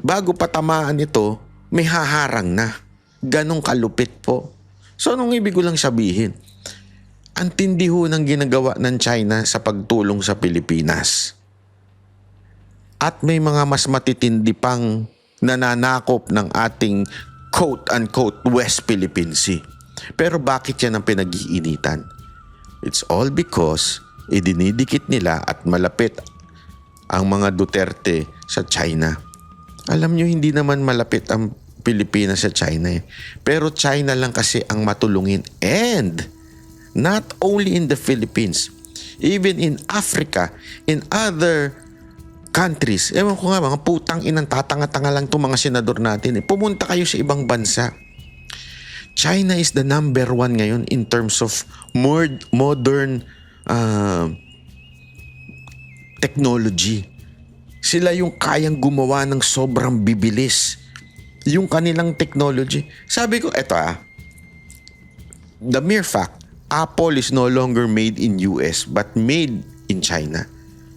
bago patamaan ito, may haharang na. Ganong kalupit po. So anong ibig ko lang sabihin? Ang tindi ng ginagawa ng China sa pagtulong sa Pilipinas. At may mga mas matitindi pang nananakop ng ating quote-unquote West Philippine Sea. Pero bakit yan ang pinag-iinitan? It's all because idinidikit nila at malapit ang mga Duterte sa China. Alam nyo, hindi naman malapit ang Pilipinas sa China Pero China lang kasi ang matulungin. And not only in the Philippines, even in Africa, in other countries. Ewan ko nga, mga putang inang tatanga-tanga lang itong mga senador natin. Pumunta kayo sa ibang bansa. China is the number 1 ngayon in terms of modern technology. Sila yung kayang gumawa ng sobrang bibilis. Yung kanilang technology. Sabi ko, eto the mere fact, Apple is no longer made in US but made in China.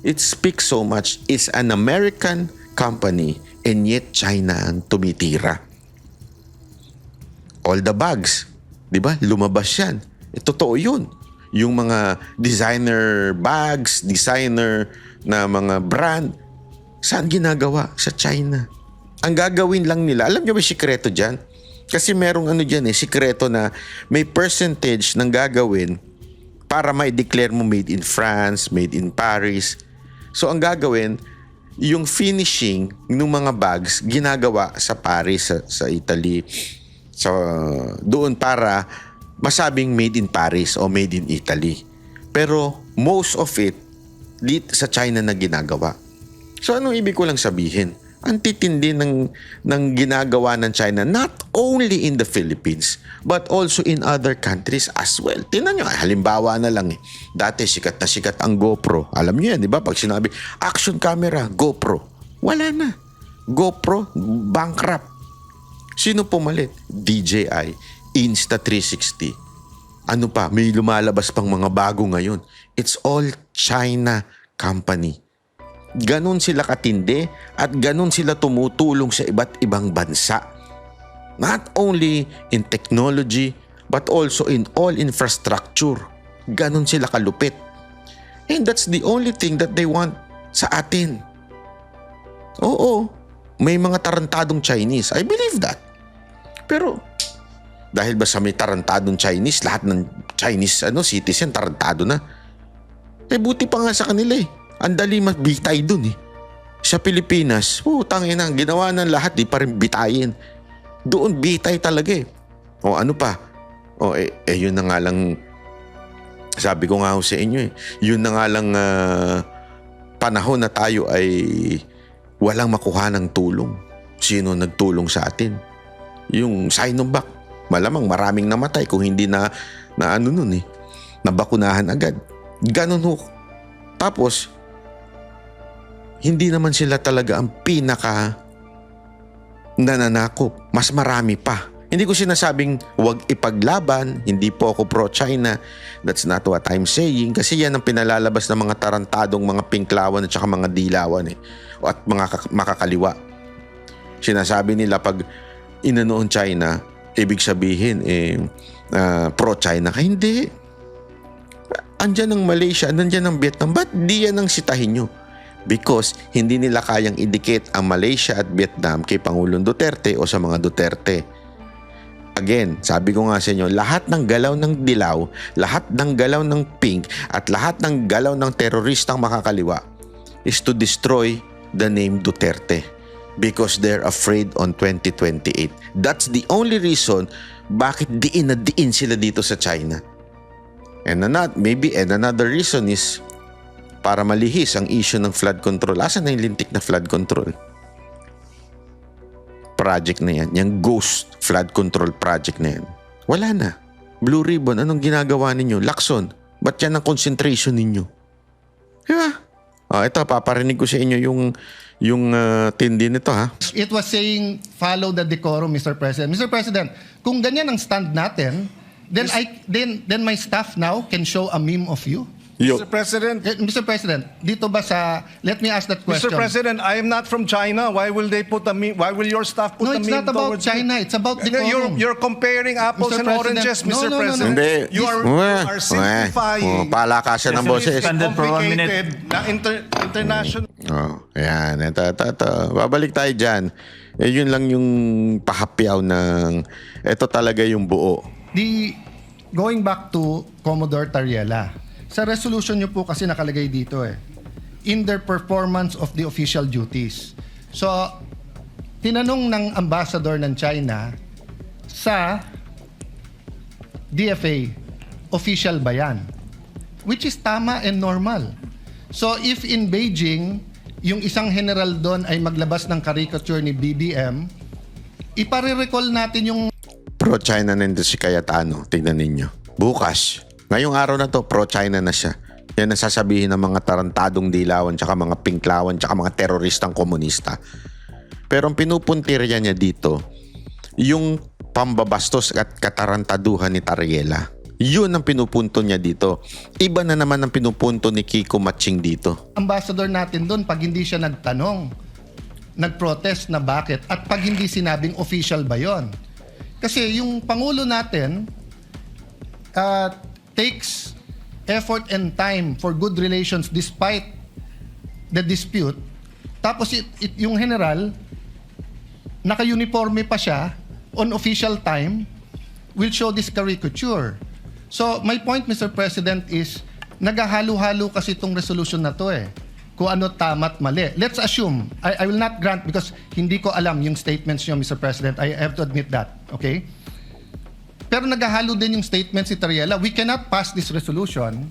It speaks so much. It's an American company and yet China ang tumitira. All the bags, di ba? Lumabas yan. Totoo yun. Yung mga designer bags, designer na mga brand, saan ginagawa? Sa China. Ang gagawin lang nila, alam nyo ba sikreto dyan? Kasi merong dyan sikreto na may percentage ng gagawin para ma-declare mo made in France, made in Paris. So ang gagawin, yung finishing ng mga bags ginagawa sa Paris, sa Italy, doon para masabing made in Paris o made in Italy. Pero most of it sa China na ginagawa. So anong ibig ko lang sabihin? Ang titindi ng ginagawa ng China not only in the Philippines but also in other countries as well. Tingnan nyo, halimbawa na lang dati sikat na sikat ang GoPro. Alam nyo yan, di ba? Pag sinabi, action camera, GoPro. Wala na. GoPro, bankrupt. Sino pumalit? DJI, Insta360. Ano pa? May lumalabas pang mga bago ngayon. It's all China company. Ganon sila katindi at ganon sila tumutulong sa iba't ibang bansa. Not only in technology but also in all infrastructure. Ganon sila kalupit. And that's the only thing that they want sa atin. Oo, may mga tarantadong Chinese. I believe that. Pero dahil ba sa may tarantadong Chinese, lahat ng Chinese citizen tarantado na? Buti pa nga sa kanila Ang dali mabitay dun Sa Pilipinas, putang ina, ginawa ng lahat, di pa rin bitayin. Doon bitay talaga eh. O ano pa? O yun na nga lang, sabi ko nga ho sa inyo eh, yun na nga lang panahon na tayo ay walang makuha ng tulong. Sino nagtulong sa atin? Yung Sinovac. Malamang maraming namatay kung hindi na ano nun eh, nabakunahan agad. Ganun ho. Tapos, hindi naman sila talaga ang pinaka nananakop. Mas marami pa. Hindi ko sinasabing huwag ipaglaban, hindi po ako pro-China. That's not what I'm saying. Kasi yan ang pinalalabas ng mga tarantadong mga pinklawan at saka mga dilawan eh. At mga makakaliwa. Sinasabi nila pag inanoon China, ibig sabihin pro-China ka. Hindi. Andyan ang Malaysia, andyan ang Vietnam. Ba't di yan ang sitahin nyo? Because hindi nila kayang idikit ang Malaysia at Vietnam kay Pangulong Duterte o sa mga Duterte. Again, sabi ko nga sa inyo, lahat ng galaw ng dilaw, lahat ng galaw ng pink, at lahat ng galaw ng teroristang makakaliwa is to destroy the name Duterte because they're afraid on 2028. That's the only reason bakit diin na diin sila dito sa China. And another reason is para malihis ang issue ng flood control. Asan na yung lintik na flood control? Project na yan. Yung ghost flood control project na yan. Wala na. Blue Ribbon, anong ginagawa ninyo? Lacson, ba't yan ang concentration ninyo? Diba? Ito, paparinig ko sa inyo yung tindi nito ha. It was saying, follow the decorum, Mr. President. Mr. President, kung ganyan ang stand natin, then my staff now can show a meme of you. Mr. President, Mr. President, dito ba sa, let me ask that question. Mr. President, I am not from China. Why will they put a meme? Why will your staff put No, a it's meme not about towards China. me? It's about decorum. You're comparing apples Mr. and President, oranges, no, Mr. no, no, no. President. Hindi. You are simplifying. Palakasan ng boses. complicated na international. Ayan. Ito. Babalik tayo dyan. Yun lang yung pahapyaw ng ito talaga yung buo. Going back to Commodore Tariela, sa resolution nyo po kasi nakalagay dito in their performance of the official duties. So, tinanong ng ambassador ng China sa DFA, official ba yan? Which is tama and normal. So, if in Beijing, yung isang general doon ay maglabas ng caricature ni BBM, ipare-recall natin yung Pro-China na si Cayetano. Tignan ninyo. Bukas, ngayong araw na to, pro-China na siya. Yan ang sasabihin ng mga tarantadong dilawan, tsaka mga pinklawan, tsaka mga teroristang komunista. Pero ang pinupuntirya niya dito, yung pambabastos at katarantaduhan ni Tariela. Yun ang pinupunto niya dito. Iba na naman ang pinupunto ni Kiko Matching dito. ambassador natin doon pag hindi siya nagtanong, nagprotest na bakit, at pag hindi sinabing official ba yon. Kasi yung Pangulo natin takes effort and time for good relations despite the dispute. Tapos yung general, naka-uniforme pa siya on official time, will show this caricature. So my point, Mr. President, is naghahalo-halo kasi itong resolution na to kung ano tama at mali. Let's assume, I will not grant because hindi ko alam yung statements niyo, Mr. President. I have to admit that. Okay? Pero naghahalo din yung statement si Tariela. We cannot pass this resolution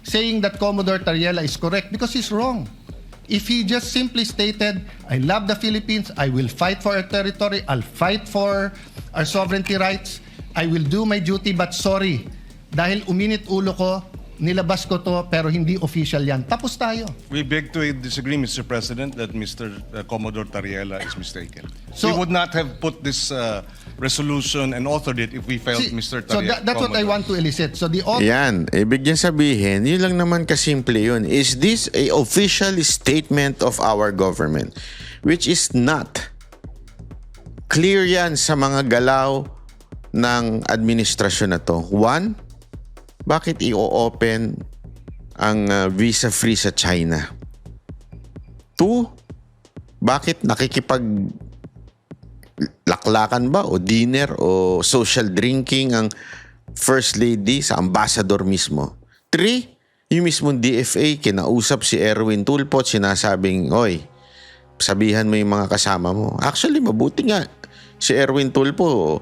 saying that Commodore Tariela is correct because he's wrong. If he just simply stated, I love the Philippines, I will fight for our territory, I'll fight for our sovereignty rights, I will do my duty, but sorry, dahil uminit ulo ko, nilabas ko to, pero hindi official yan. Tapos tayo. We beg to disagree, Mr. President, that Mr. Commodore Tariela is mistaken. So- we would not have put this resolution and authored it if we felt See, Mr. so Tariela. that's what I want to elicit. So the Yan, ibig niya sabihin, yun lang naman kasimple yun. Is this a official statement of our government? Which is not. Clear yan sa mga galaw ng administrasyon na to. One, bakit i-open ang visa-free sa China? Two, bakit laklakan ba o dinner o social drinking ang First Lady sa ambassador mismo? 3, yung mismong DFA, kinausap si Erwin Tulfo, sinasabing, oy, sabihan mo yung mga kasama mo. Actually, mabuti nga si Erwin Tulfo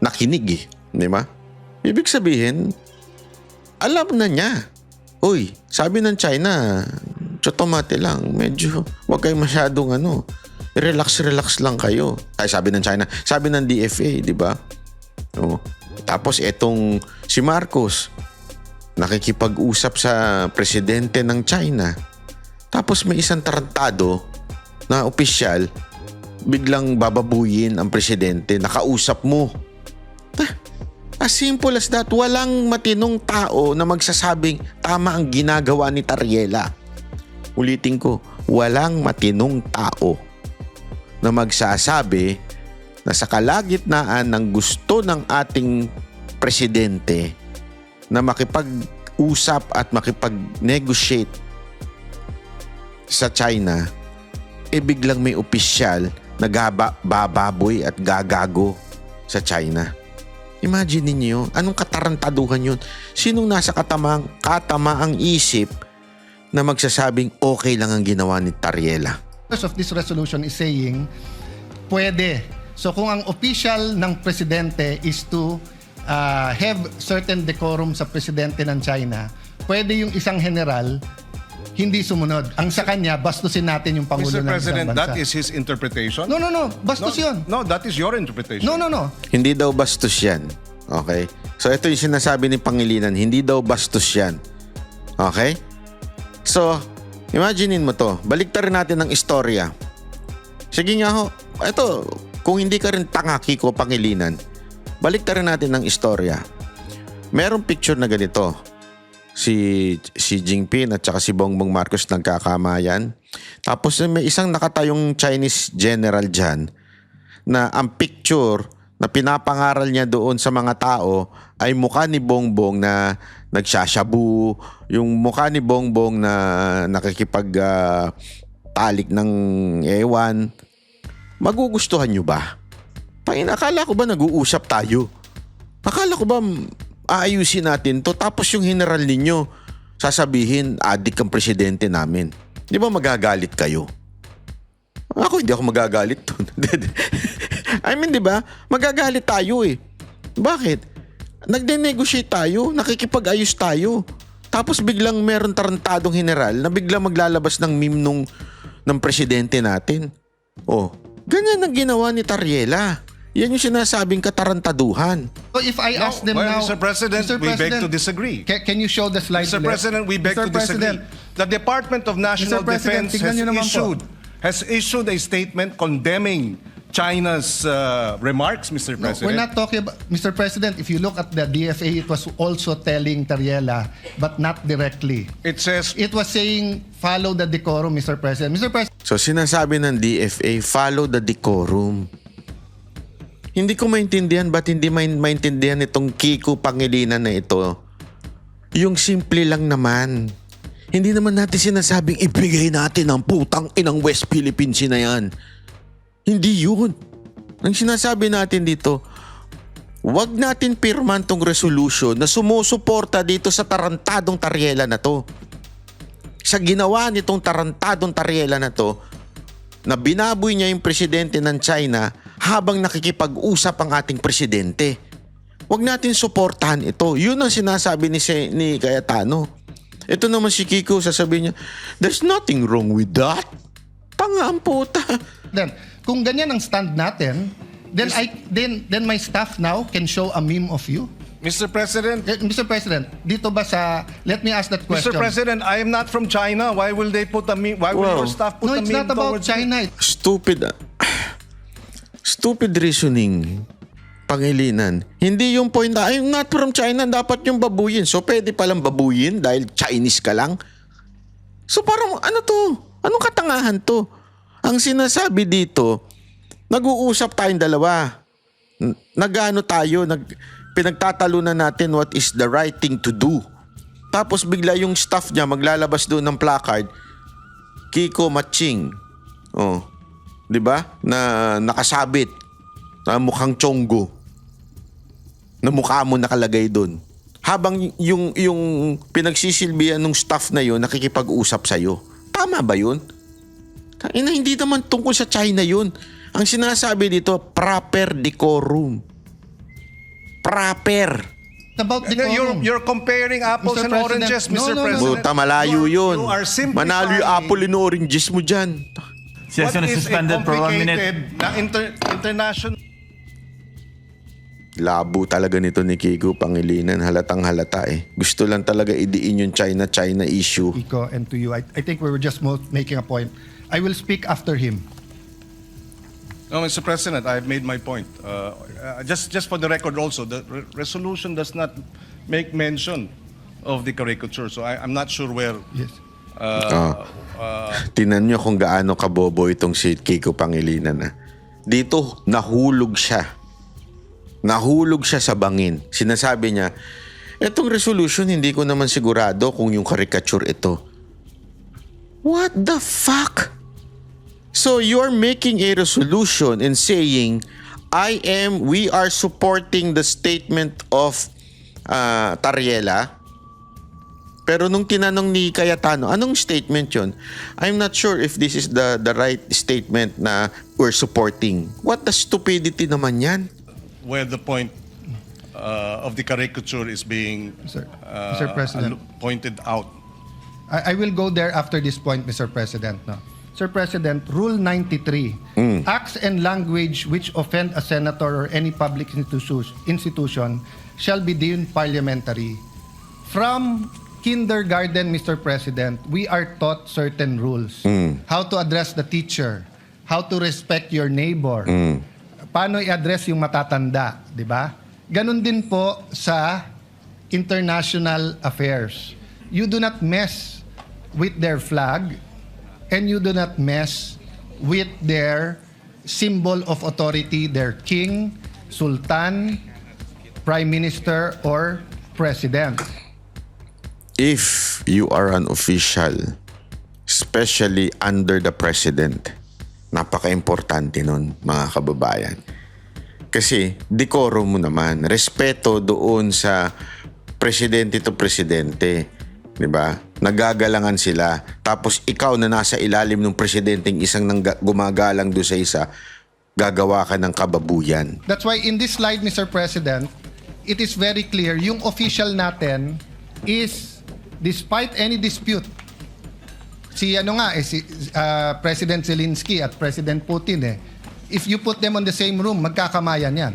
nakinig eh. Di ba? Ibig sabihin, alam na niya. Uy, sabi ng China, tsotomate lang. Medyo, wag kayo masyadong relax lang kayo. Ay, sabi ng China, sabi ng DFA, di ba? Oh. Tapos etong si Marcos, nakikipag-usap sa presidente ng China. Tapos may isang tarantado na opisyal, biglang bababuyin ang presidente, nakausap mo. As simple as that, walang matinong tao na magsasabing tama ang ginagawa ni Tariela. Ulitin ko, walang matinong tao na magsasabi na sa kalagitnaan ng gusto ng ating presidente na makipag-usap at makipag-negotiate sa China, biglang may opisyal na bababoy at gagago sa China. Imagine ninyo, anong katarantaduhan yun? Sinong nasa katamaang isip na magsasabing okay lang ang ginawa ni Tariela? Purpose of this resolution is saying, pwede. So kung ang official ng presidente is to have certain decorum sa presidente ng China, pwede yung isang general hindi sumunod. Ang sa kanya, bastusin natin yung Pangulo Mr. ng isang President, bansa. that is his interpretation? No. Bastos yun. No, that is your interpretation. No. Hindi daw bastos yan. Okay? So ito yung sinasabi ni Pangilinan, hindi daw bastos yan. Okay? So, imaginein mo to. Baliktarin natin ang istorya. Sige nga ho. Ito, kung hindi ka rin tanga, Kiko Pangilinan, baliktarin natin ang istorya. Merong picture na ganito. Si Jinping at saka si Bongbong Marcos nagkakamayan. Tapos may isang nakatayong Chinese general dyan na ang picture na pinapangaral niya doon sa mga tao ay mukha ni Bongbong na nagsashabu, yung mukha ni Bongbong na nakikipag-talik ng ewan. Magugustuhan nyo ba? Akala ko ba nag-uusap tayo? Akala ko ba aayusin natin to, tapos yung general ninyo sasabihin, adik ang presidente namin. Di ba magagalit kayo? Ako hindi ako magagalit to. I mean, di ba? Magagalit tayo eh. Bakit? Nagde-negotiate tayo, nakikipag-ayos tayo. Tapos biglang meron tarantadong general na biglang maglalabas ng meme ng presidente natin. Oh, ganyan ang ginawa ni Tariela. Yan yung sinasabing katarantaduhan. So if I ask them Well, now... Mr. President, we beg to disagree. Can you show the slide Mr. ulit? President, we beg Mr. to disagree. President, The Department of National Mr. President, Defense tingnan niyo naman po. has issued a statement condemning China's remarks, Mr. No, President. we're not talking about... Mr. President, if you look at the DFA, it was also telling Tariela, but not directly. It says, It was saying, follow the decorum, Mr. President. Mr. President, So sinasabi ng DFA, follow the decorum. Hindi ko maintindihan ba't hindi maintindihan itong Kiko Pangilinan na ito. Yung simple lang naman. Hindi naman natin sinasabing ibigay natin ang putang inang West Philippines na yan. Hindi yun. Ang sinasabi natin dito, wag natin pirman tong resolution na sumusuporta dito sa tarantadong Tariela na to. Sa ginawa nitong tarantadong Tariela na to, na binaboy niya yung presidente ng China habang nakikipag-usap ang ating presidente. Huwag natin suportahan ito. Yun ang sinasabi ni Cayetano. Ito naman si Kiko, sasabihin niya, there's nothing wrong with that. Tanga ang puta. kung ganyan ang stand natin, then my staff now can show a meme of you. Mr. President, Mr. President, dito ba sa... Let me ask that question. Mr. President, I am not from China. Why will they put a meme? Why will Wow. your staff put No, a it's meme not about towards me? China. Stupid reasoning. Pangilinan. Hindi yung point na, I'm not from China, dapat yung babuyin. So, pwede palang babuyin dahil Chinese ka lang? So, parang, ano to? Anong katangahan to? Ang sinasabi dito, nag-uusap tayong dalawa. Nag-ano tayo, pinagtatalunan natin what is the right thing to do. Tapos bigla yung staff niya maglalabas doon ng placard, Kiko Matching. Oh, 'di ba? Na nakasabit na mukhang chonggo. Na mukha mo nakalagay doon. Habang yung pinagsisilbihan ng staff na 'yon nakikipag-usap sa iyo. Tama ba 'yun? Hindi naman tungkol sa China yun. Ang sinasabi dito, proper decorum. Proper. It's about decorum. You're comparing apples Mr. and President. oranges, No, Mr. no, no, President. Buta, malayo yun. You are simplifying Manalo yung apple and oranges mo dyan. what is a complicated na international Labo talaga nito ni Kiko Pangilinan. Halatang halata eh. Gusto lang talaga idiin yung China issue. Kiko, and to you, I think we were just making a point. I will speak after him. No, Mr. President, I've made my point. Just for the record also, the resolution does not make mention of the caricature. So I'm not sure where... Yes. Tinan nyo kung gaano kabobo itong si Kiko Pangilinan. Dito, nahulog siya. Nahulog siya sa bangin. Sinasabi niya, etong resolution, hindi ko naman sigurado kung yung caricature ito. What the fuck? So you're making a resolution and saying, we are supporting the statement of Tariela. Pero nung tinanong ni Cayetano, anong statement yun? I'm not sure if this is the right statement na we're supporting. What the stupidity naman yan? where the point of the caricature is being Mr. President. pointed out. I will go there after this point, Mr. President. No? Sir President, Rule 93, acts and language which offend a senator or any public institution shall be deemed parliamentary. From kindergarten, Mr. President, we are taught certain rules. How to address the teacher, how to respect your neighbor, paano i-address yung matatanda, di ba? Ganon din po sa international affairs. You do not mess with their flag and you do not mess with their symbol of authority, their king, sultan, prime minister, or president. If you are an official, especially under the president, napaka-importante nun, mga kababayan. Kasi, decorum mo naman. Respeto doon sa presidente to presidente. Diba? Nagagalangan sila. Tapos ikaw na nasa ilalim ng presidenteng isang gumagalang doon sa isa, gagawa ka ng kababuyan. That's why in this slide, Mr. President, it is very clear, yung official natin is, despite any dispute, si President Zelensky at President Putin if you put them on the same room, magkakamayan yan.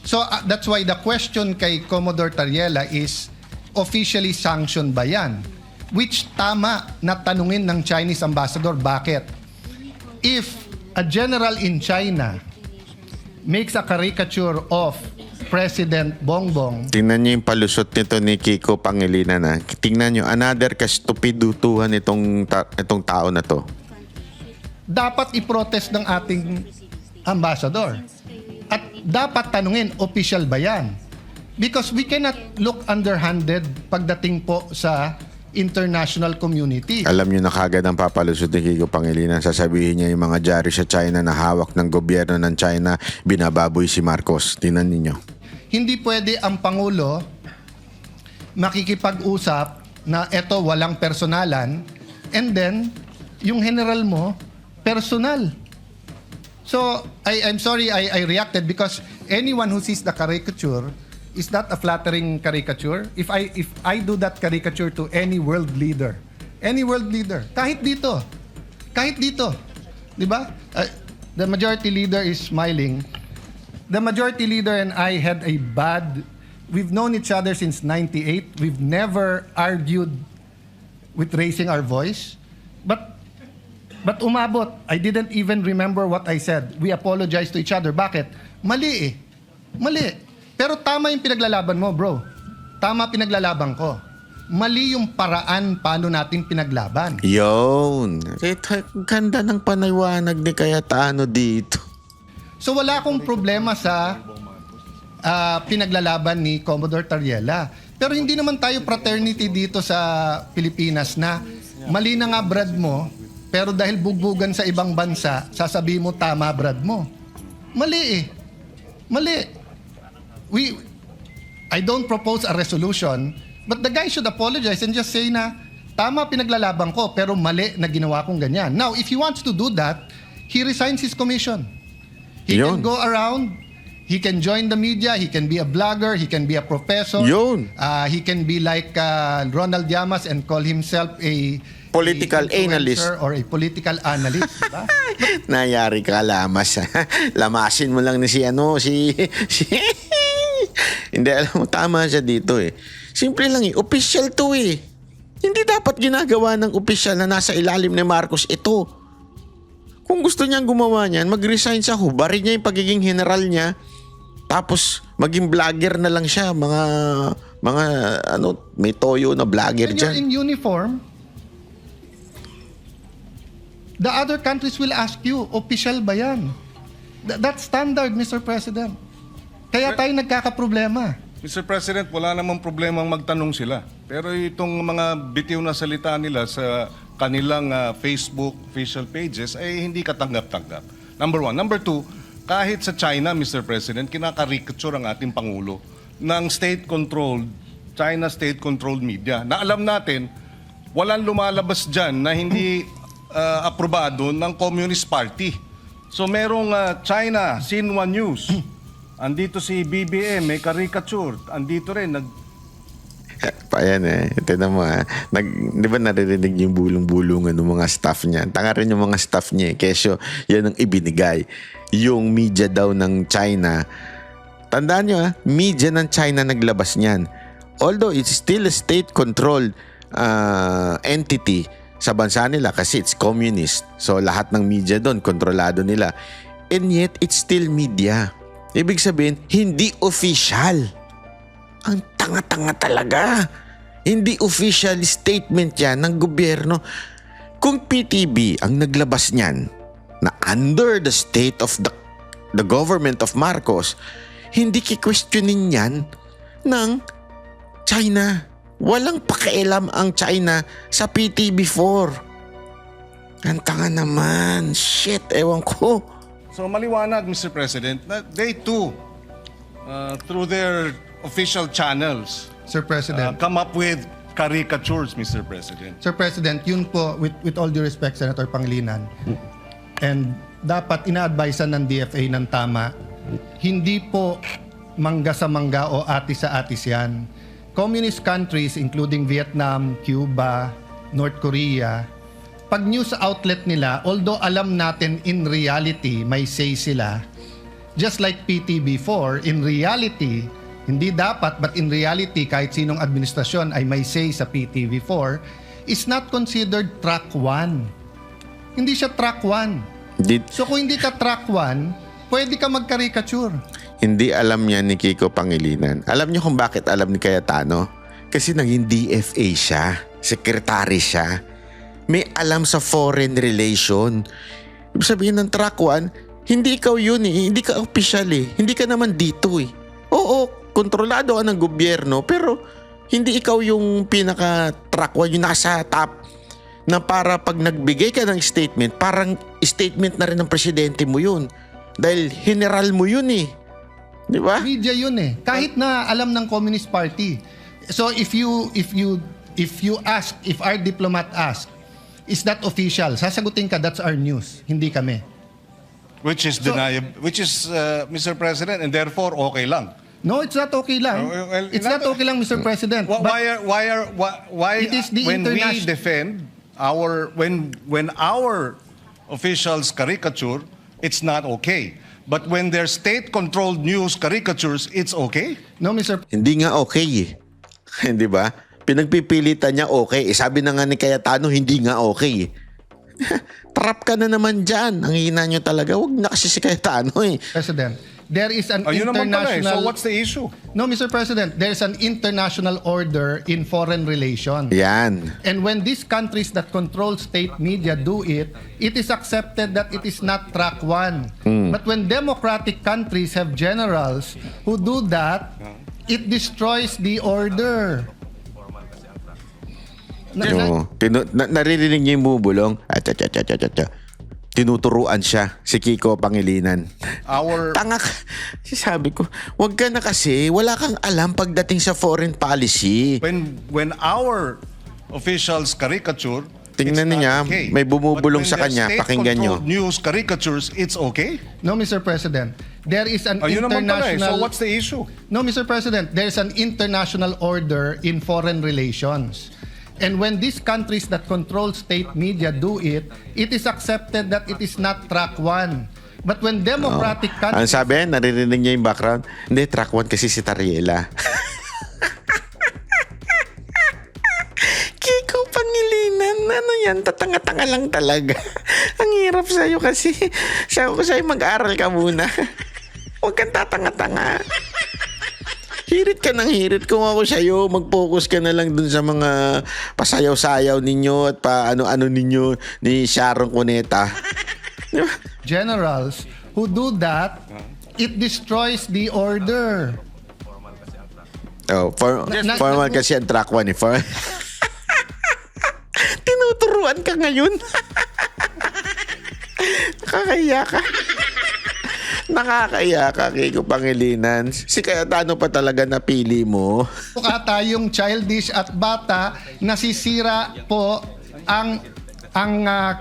So that's why the question kay Commodore Tariela is, officially sanctioned ba yan? Which tama na tanungin ng Chinese ambassador, bakit? If a general in China makes a caricature of President Bongbong, Tingnan niyo yung palusot nito ni Kiko Pangilinan. Tingnan niyo, another kastupidutuhan itong tao na to. dapat i-protest ng ating ambassador. At dapat tanungin, official ba yan? Because we cannot look underhanded pagdating po sa international community. Alam niyo na kagad ang papalusot ni Kiko Pangilinan. Sasabihin niya yung mga dyaryo sa China na hawak ng gobyerno ng China, binababoy si Marcos. Tingnan niyo. Hindi pwede ang Pangulo makikipag-usap na eto walang personalan and then yung general mo personal. So I'm sorry I reacted because anyone who sees the caricature is not a flattering caricature. If I do that caricature to any world leader, kahit dito, di ba? The majority leader is smiling. The majority leader and I had a we've known each other since 98. We've never argued with raising our voice. But umabot. I didn't even remember what I said. We apologized to each other. Bakit? Mali eh. Mali. Pero tama yung pinaglalaban mo, bro. Tama pinaglalaban ko. Mali yung paraan paano natin pinaglaban. Yun. Ganda ng panaywanag ni Cayetano dito. So wala akong problema sa pinaglalaban ni Commodore Tariela. Pero hindi naman tayo fraternity dito sa Pilipinas na mali na nga brad mo, pero dahil bugbugan sa ibang bansa, sasabihin mo tama brad mo. Mali eh. Mali. I don't propose a resolution, but the guy should apologize and just say na tama pinaglalaban ko, pero mali na ginawa kong ganyan. Now, if he wants to do that, he resigns his commission. He Yun. can go around, he can join the media, he can be a blogger, he can be a professor. Yun. He can be like Ronald Llamas and call himself a Political influencer analyst. or a political analyst. Diba? Nayari ka, Lamas. Lamasin mo lang ni si Hindi, alam mo, tama siya dito eh. Simple lang eh, official to eh. Hindi dapat ginagawa ng official na nasa ilalim ni Marcos ito. Kung gusto niyang gumawa niyan, mag-resign siya, hubarin niya yung pagiging general niya, tapos maging vlogger na lang siya, mga may toyo na vlogger When you're dyan. in uniform, the other countries will ask you, official ba yan? That's standard, Mr. President. Kaya tayo nagkakaproblema. Mr. President, wala namang problemang magtanong sila. Pero itong mga bitiw na salita nila sa kanilang Facebook official pages ay hindi katanggap-tanggap. Number one. Number two, kahit sa China, Mr. President, kinakarikature ang ating Pangulo ng state-controlled, China state-controlled media. Na alam natin, walang lumalabas dyan na hindi aprobado ng Communist Party. So merong China, Xinhua News. Andito si BBM, may caricature. Andito rin, Ayan eh. Tignan mo di ba naririnig yung bulong-bulungan ng mga staff niya? Tanga rin yung mga staff niya eh. Kesyo, yan ang ibinigay. Yung media daw ng China. Tandaan nyo media ng China naglabas niyan. Although it's still a state-controlled entity sa bansa nila kasi it's communist. So lahat ng media doon, kontrolado nila. And yet, it's still media. Ibig sabihin, hindi official. Ang tanga-tanga talaga. Hindi official statement yan ng gobyerno. Kung PTB ang naglabas niyan na under the state of the government of Marcos, hindi ki-questionin yan ng China. Walang pakialam ang China sa PTB4. Ang tanga naman. Shit, ewan ko. So maliwanag, Mr. President, na they too, through their official channels, Sir President. come up with caricatures, Mr. President. Sir President, yun po, with all due respect, Senator Pangilinan, and dapat ina-advisean ng DFA ng tama, hindi po mangga sa mangga o atis sa atis yan. Communist countries, including Vietnam, Cuba, North Korea, pag news outlet nila, although alam natin in reality may say sila, just like PTB4, in reality, hindi dapat, but in reality, kahit sinong administrasyon ay may say sa PTV4, is not considered track 1. Hindi siya track 1. So kung hindi ka track 1, pwede ka mag-caricature. Hindi alam niya ni Kiko Pangilinan. Alam niyo kung bakit alam ni Cayetano? Kasi naging DFA siya. Sekretary siya. May alam sa foreign relation. Ibig sabihin ng track 1, hindi ikaw yun eh. Hindi ka official eh. Hindi ka naman dito eh. Oo, kontrolado ka ng gobyerno, pero hindi ikaw yung pinaka-track 1, yung nasa top, na para pag nagbigay ka ng statement, parang statement na rin ng presidente mo yun. Dahil general mo yun eh. Di ba? Media yun eh. Kahit na alam ng Communist Party. So if you ask, if our diplomat ask, is that official? Sasagutin ka, that's our news. Hindi kami. Which is deniable, Mr. President, and therefore okay lang. No, it's not okay lang. Well, It's not okay lang, Mr. President. But Why it is the when we international- defend when our officials caricature, it's not okay. But when their state-controlled news caricatures, it's okay? no, Mr. Hindi nga okay eh. Di ba? Pinagpipilitan niya okay. Sabi na nga ni Cayetano, hindi nga okay eh. Trap ka na naman dyan. Ang hina nyo talaga. Huwag na kasi si Cayetano eh. President, there is an Ayun naman pala eh. international... So what's the issue? No, Mr. President, there's an international order in foreign relations. Yan. And when these countries that control state media do it, it is accepted that it is not track 1. But when democratic countries have generals who do that, it destroys the order. Oo. Naririnig niyo yung bubulong. Tinuturuan siya si Kiko Pangilinan. Tanga ka. Sabi ko, wag ka na kasi, wala kang alam pagdating sa foreign policy. When our official's caricature, Tingnan it's niya, not okay. may bumubulong But sa when kanya, they're pakinggan nyo. state-controlled news caricatures, it's okay? No, Mr. President. There is an Ayun naman pala eh. international... So what's the issue? No, Mr. President, there's an international order in foreign relations. And when these countries that control state media do it, it is accepted that it is not track one. But when democratic Ang countries... sabi, naririnig niya yung background. Hindi, track 1 kasi si Tariela. Kiko Pangilinan, ano yan? Tatanga-tanga lang talaga. Ang hirap sa'yo kasi. Sabi ko sa'yo, mag-aral ka muna. Huwag kang tatanga-tanga. Hirit ka ng hirit. Kung ako sa'yo, mag-focus ka na lang dun sa mga pasayaw-sayaw ninyo at pa-ano-ano ninyo ni Sharon Cuneta. Di ba? generals who do that, it destroys the order. Oh, formal kasi ang track 1 eh. Tinuturuan ka ngayon. Nakakaya ka. Nakakaya ka, Kiko Pangilinan. Si Cayetano pa talaga napili mo. Ata yung childish at bata, nasisira po ang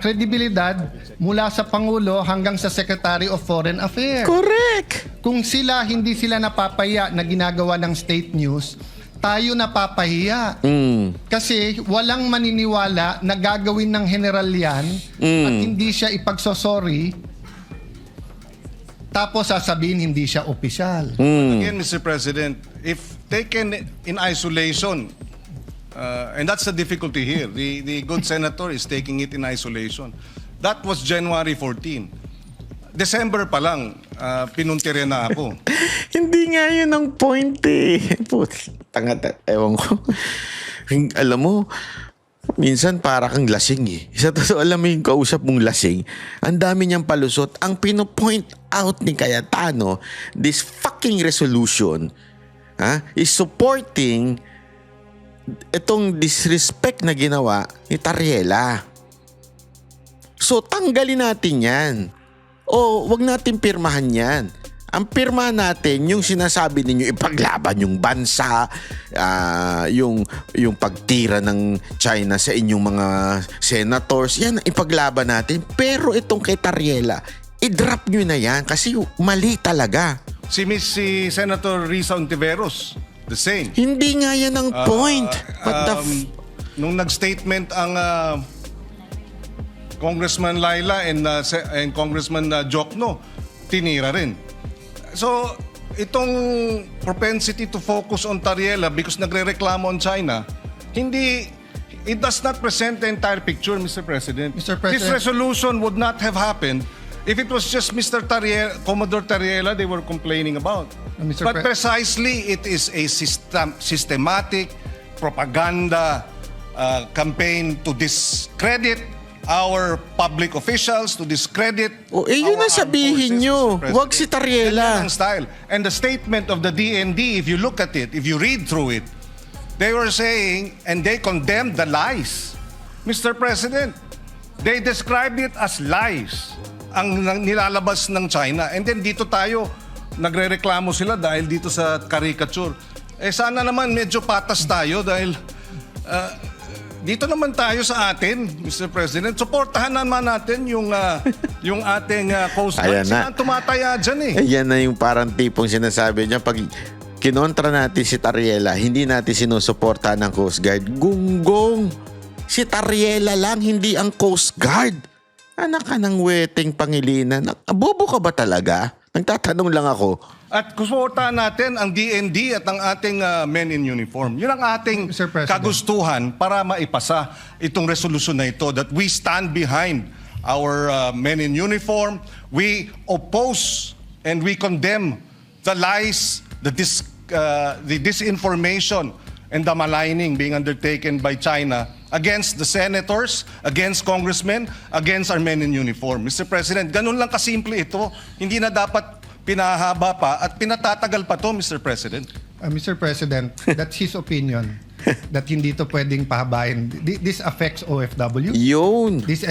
kredibilidad mula sa Pangulo hanggang sa Secretary of Foreign Affairs. Correct. Kung hindi sila napapaya na ginagawa ng state news, tayo napapahiya. Kasi walang maniniwala na gagawin ng general yan at hindi siya ipagsosorry, tapos sasabihin hindi siya opisyal. Again, Mr. President, if taken in isolation, and that's the difficulty here, the good senator is taking it in isolation. That was January 14. December pa lang, pinuntirya na ako. Hindi nga yun ang point eh. Ewan ko. Alam mo, minsan para kang lasing eh. Sa totoo, alam mo yung kausap mong lasing, ang dami niyang palusot. Ang pinopoint out ni Cayetano, this fucking resolution is supporting itong disrespect na ginawa ni Tariela. So, tanggalin natin yan. O, wag natin pirmahan yan. Ang pirma natin, yung sinasabi ninyo, ipaglaban yung bansa, yung pagtira ng China sa inyong mga senators, yan, ipaglaban natin. Pero itong kay Tariela, i-drop nyo na yan kasi mali talaga. Si Senator Risa Ontiveros, the same. Hindi nga yan ang point. Nung nag-statement ang Congressman Laila and Congressman Jokno, tinira rin. So, itong propensity to focus on Tariela because nagre-reklamo on China, it does not present the entire picture, Mr. President. Mr. President. This resolution would not have happened if it was just Mr. Tariela, Commodore Tariela they were complaining about. Mr. But precisely, it is a systematic propaganda campaign to discredit our public officials, to discredit yun our na sabihin armed forces, nyo. Mr. President. Wag si Tariela. Yan ang style. And the statement of the DND, if you look at it, if you read through it, they were saying, and they condemned the lies. Mr. President, they described it as lies ang nilalabas ng China. And then dito tayo, nagre-reklamo sila dahil dito sa caricature. Sana naman medyo patas tayo dahil dito naman tayo sa atin, Mr. President. Suportahan naman natin yung ating Coast Guard. Ayan na. Sila ang tumataya dyan eh. Ayan na yung parang tipong sinasabi niya. Pag kinontra natin si Tariela, hindi natin sinusuportahan ng Coast Guard. Gunggong! Si Tariela lang, hindi ang Coast Guard. Anak ka ng weteng Pangilinan. Bobo ka ba talaga? Nagtatanong lang ako. At suportahan natin ang DND at ang ating men in uniform. Yun ang ating Mr. President. kagustuhan para maipasa itong resolusyon na ito that we stand behind our men in uniform. We oppose and we condemn the lies, the disinformation and the maligning being undertaken by China against the senators, against congressmen, against our men in uniform. Mr. President, ganun lang kasimple ito. Hindi na dapat pinahaba pa at pinatatagal pa to, Mr. President. Mr. President, that's his opinion that hindi to pwedeng pahabain. This affects OFW. Yun. This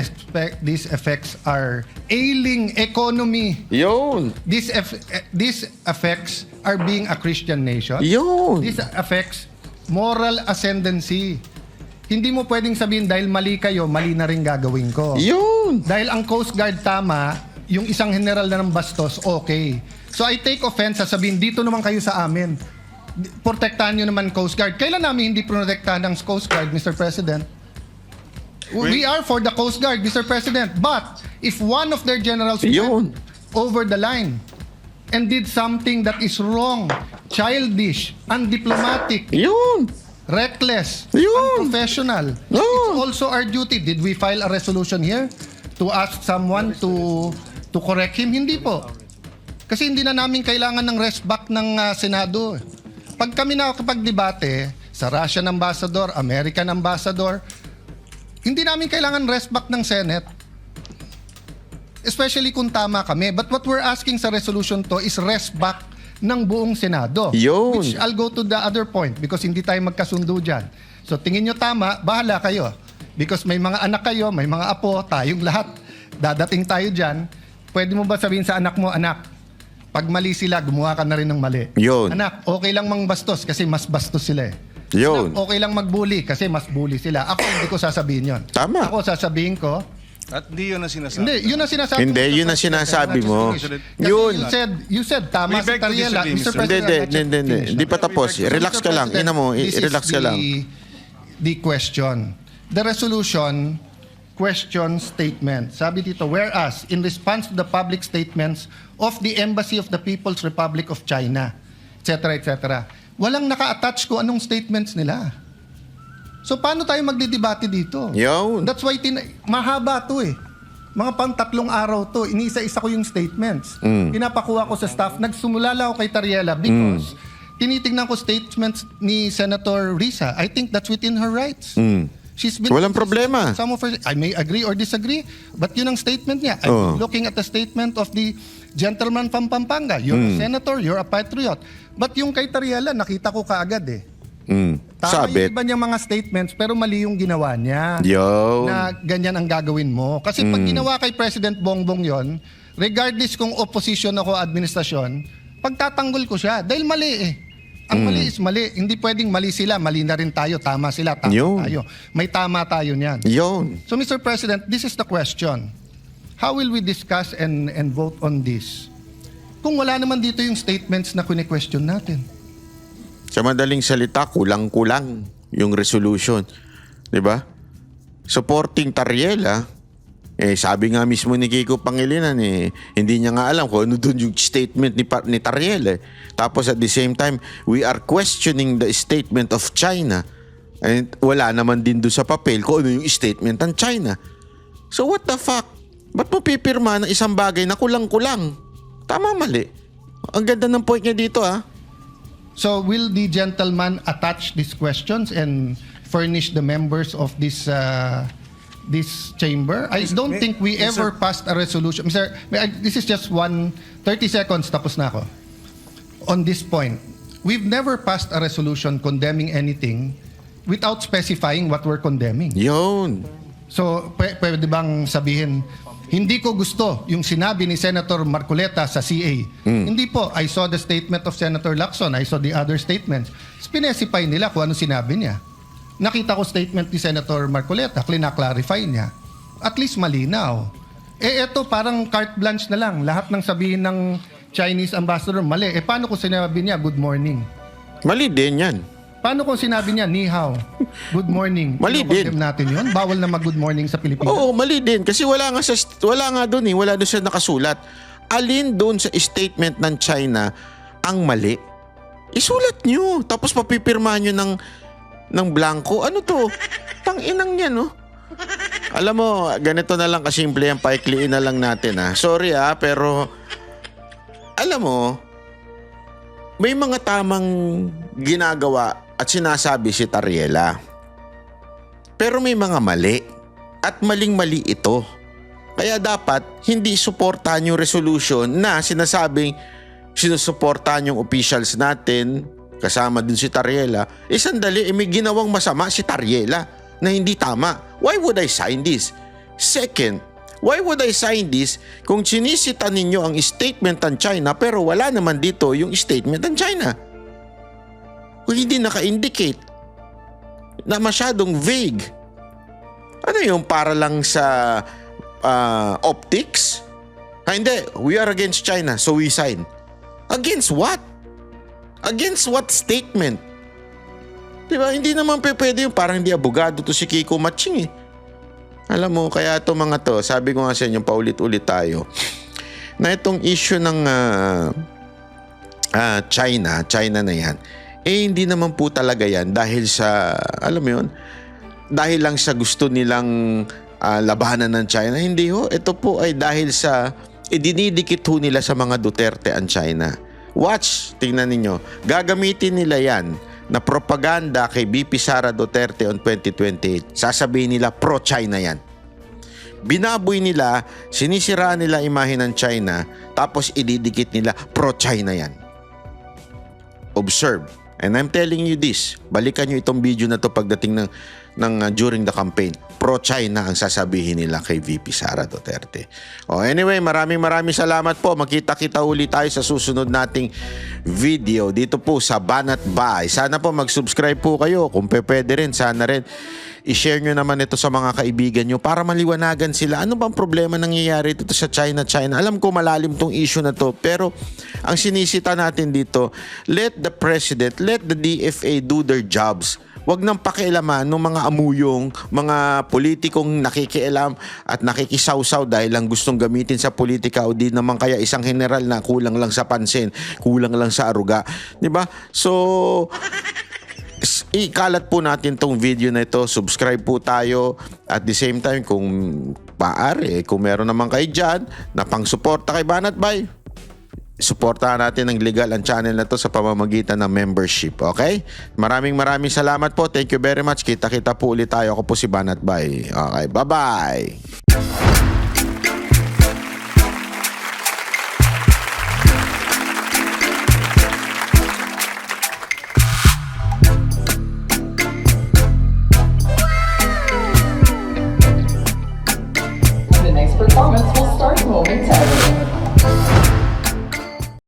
affects our ailing economy. Yun. This affects our being a Christian nation. Yun. This affects moral ascendancy. hindi mo pwedeng sabihin dahil mali kayo, mali na rin gagawin ko. Yun. Dahil ang Coast Guard tama, yung isang general na ng bastos, okay. So I take offense sa sabihin, dito naman kayo sa amin. Protektahan nyo naman Coast Guard. Kailan namin hindi protektahan ng Coast Guard, Mr. President? We are for the Coast Guard, Mr. President. But if one of their generals Yun. went over the line and did something that is wrong, childish, undiplomatic, Yun. reckless, Yun. unprofessional. No. It's also our duty. Did we file a resolution here to ask someone to correct him? Hindi po. Kasi hindi na namin kailangan ng rest back ng Senado. Pag kami nakakapag-debate sa Russian Ambassador, American Ambassador, hindi namin kailangan rest back ng Senate. Especially kung tama kami. But what we're asking sa resolution to is rest back ng buong Senado. Yun. Which I'll go to the other point because hindi tayo magkasundo dyan. So tingin nyo tama, bahala kayo. Because may mga anak kayo, may mga apo, tayong lahat. Dadating tayo dyan. Pwede mo ba sabihin sa anak mo, anak, pag mali sila, gumawa ka na rin ng mali. Yun. Anak, okay lang mang bastos kasi mas bastos sila eh. Yun. Anak, okay lang magbully kasi mas bully sila. Ako hindi ko sasabihin yon. Tama. Ako sasabihin ko, At hindi yun ang sinasabi. hindi, yun ang sinasabi Hindi, mo, yun ang Mr. President. sinasabi mo. Kasi Yun. you said tama We si beg to Tariela, disagree, Mr. Mr. President. Hindi. Hindi pa tapos. Relax ka lang. Ina mo, relax ka lang. The question. The resolution question statement. Sabi dito, whereas in response to the public statements of the Embassy of the People's Republic of China, etc., etc., walang naka-attach ko anong statements nila. So paano tayo magdidebate dito? Yun. That's why mahaba to eh. Mga pang 3 araw to. Inisa-isa ko yung statements. Pinapakuha ko sa staff. Nagsumula lang ako kay Tariela because tinitingnan ko statements ni Senator Risa. I think that's within her rights. She's been Walang problema. Some of her, I may agree or disagree, but yun ang statement niya. Oh. I'm looking at the statement of the gentleman from Pampanga. You're a senator, you're a patriot. But yung kay Tariela, nakita ko kaagad eh. Tama yung Sabit. iba niyang mga statements pero mali yung ginawa niya. Yun. Na ganyan ang gagawin mo. Kasi pag ginawa kay President Bongbong yon, regardless kung opposition ako administrasyon, pagtatanggol ko siya. Dahil mali eh. Ang mali is mali. Hindi pwedeng mali sila. Mali na rin tayo. Tama sila. Tama Yun. tayo. May tama tayo niyan. Yun. So Mr. President, this is the question. How will we discuss and vote on this? Kung wala naman dito yung statements na kine-question natin. Sa madaling salita, kulang-kulang yung resolution. 'Di ba? Supporting Tariela, sabi nga mismo ni Kiko Pangilinan, hindi niya nga alam kung ano doon yung statement ni Tariela. Tapos at the same time, we are questioning the statement of China. And wala naman din doon sa papel kung ano yung statement ng China. So what the fuck? Ba't mo pipirma ng isang bagay na kulang-kulang? Tama, mali. Ang ganda ng point niya dito, ah. So will the gentleman attach these questions and furnish the members of this chamber? I don't think we ever passed a resolution. Mr. This is just 30 seconds tapos na ako. On this point, we've never passed a resolution condemning anything without specifying what we're condemning. Yun. So, pwede bang sabihin, hindi ko gusto yung sinabi ni Senator Marcoleta sa CA. Hindi po. I saw the statement of Senator Lacson. I saw the other statements. Specify nila kung ano sinabi niya. Nakita ko statement ni Senator Marcoleta. Clarify niya. At least malinaw. Eto parang carte blanche na lang. Lahat ng sabihin ng Chinese ambassador, mali. Paano kung sinabi niya, good morning? Mali din yan. Paano kung sinabi niya, ni hao, good morning? Mali din. Condemn natin yun? Bawal na mag-good morning sa Pilipinas? Oo, mali din. Kasi wala nga doon eh. Wala doon siya nakasulat. Alin doon sa statement ng China ang mali? Isulat nyo. Tapos papipirmahan nyo ng blanco. Ano to? Tanginang yan, no? Alam mo, ganito na lang kasimple yan. Paikliin na lang natin, ha? Sorry, pero alam mo, may mga tamang ginagawa at sinasabi si Tariela. Pero may mga mali. At maling-mali ito. Kaya dapat hindi suportahan yung resolution na sinasabing sinusuportahan yung officials natin, kasama din si Tariela. Sandali, may ginawang masama si Tariela na hindi tama. Why would I sign this? Second, why would I sign this kung sinisita ninyo ang statement ng China pero wala naman dito yung statement ng China? Kung hindi naka-indicate. na masyadong vague. Ano yung para lang sa optics? Hindi, we are against China, so we sign. Against what? Against what statement? Diba? Hindi naman pwede yung parang hindi abogado to si Kiko Matching eh. Alam mo, kaya itong mga to, sabi ko nga sa inyo, paulit-ulit tayo, na itong issue ng China na yan, hindi naman po talaga yan dahil sa, alam mo yun, dahil lang sa gusto nilang labanan ng China. Hindi ho, ito po ay dahil sa dinidikit ho nila sa mga Duterte ang China. Watch, tingnan ninyo, gagamitin nila yan na propaganda kay BP Sara Duterte on 2028. Sasabihin nila pro-China yan. Binaboy nila, sinisiraan nila imahe ng China, tapos ididikit nila pro-China yan. Observe. And I'm telling you this, balikan nyo itong video na to pagdating ng during the campaign. Pro-China ang sasabihin nila kay VP Sara Duterte. Anyway, maraming salamat po. Magkita-kita uli tayo sa susunod nating video dito po sa Banat Bay. Sana po mag-subscribe po kayo. Kung pwede rin, sana rin i-share nyo naman ito sa mga kaibigan nyo para maliwanagan sila. Ano bang problema nangyayari dito sa China? Alam ko malalim tong issue na to, pero ang sinisita natin dito, let the president, let the DFA do their jobs. Huwag nang pakialaman ng mga amuyong, mga politikong nakikialam at nakikisawsaw dahil lang gustong gamitin sa politika o di naman kaya isang general na kulang lang sa pansin, kulang lang sa aruga. Diba? So, ikalat po natin tong video na ito. Subscribe po tayo. At the same time, kung maaari, kung meron naman kayo dyan na pang-suporta kay Banat Bay, suportahan natin ng legal ang channel na to sa pamamagitan ng membership. Okay? Maraming salamat po. Thank you very much. Kita-kita po ulit tayo. Ako po si Banat Bay. Okay, bye-bye.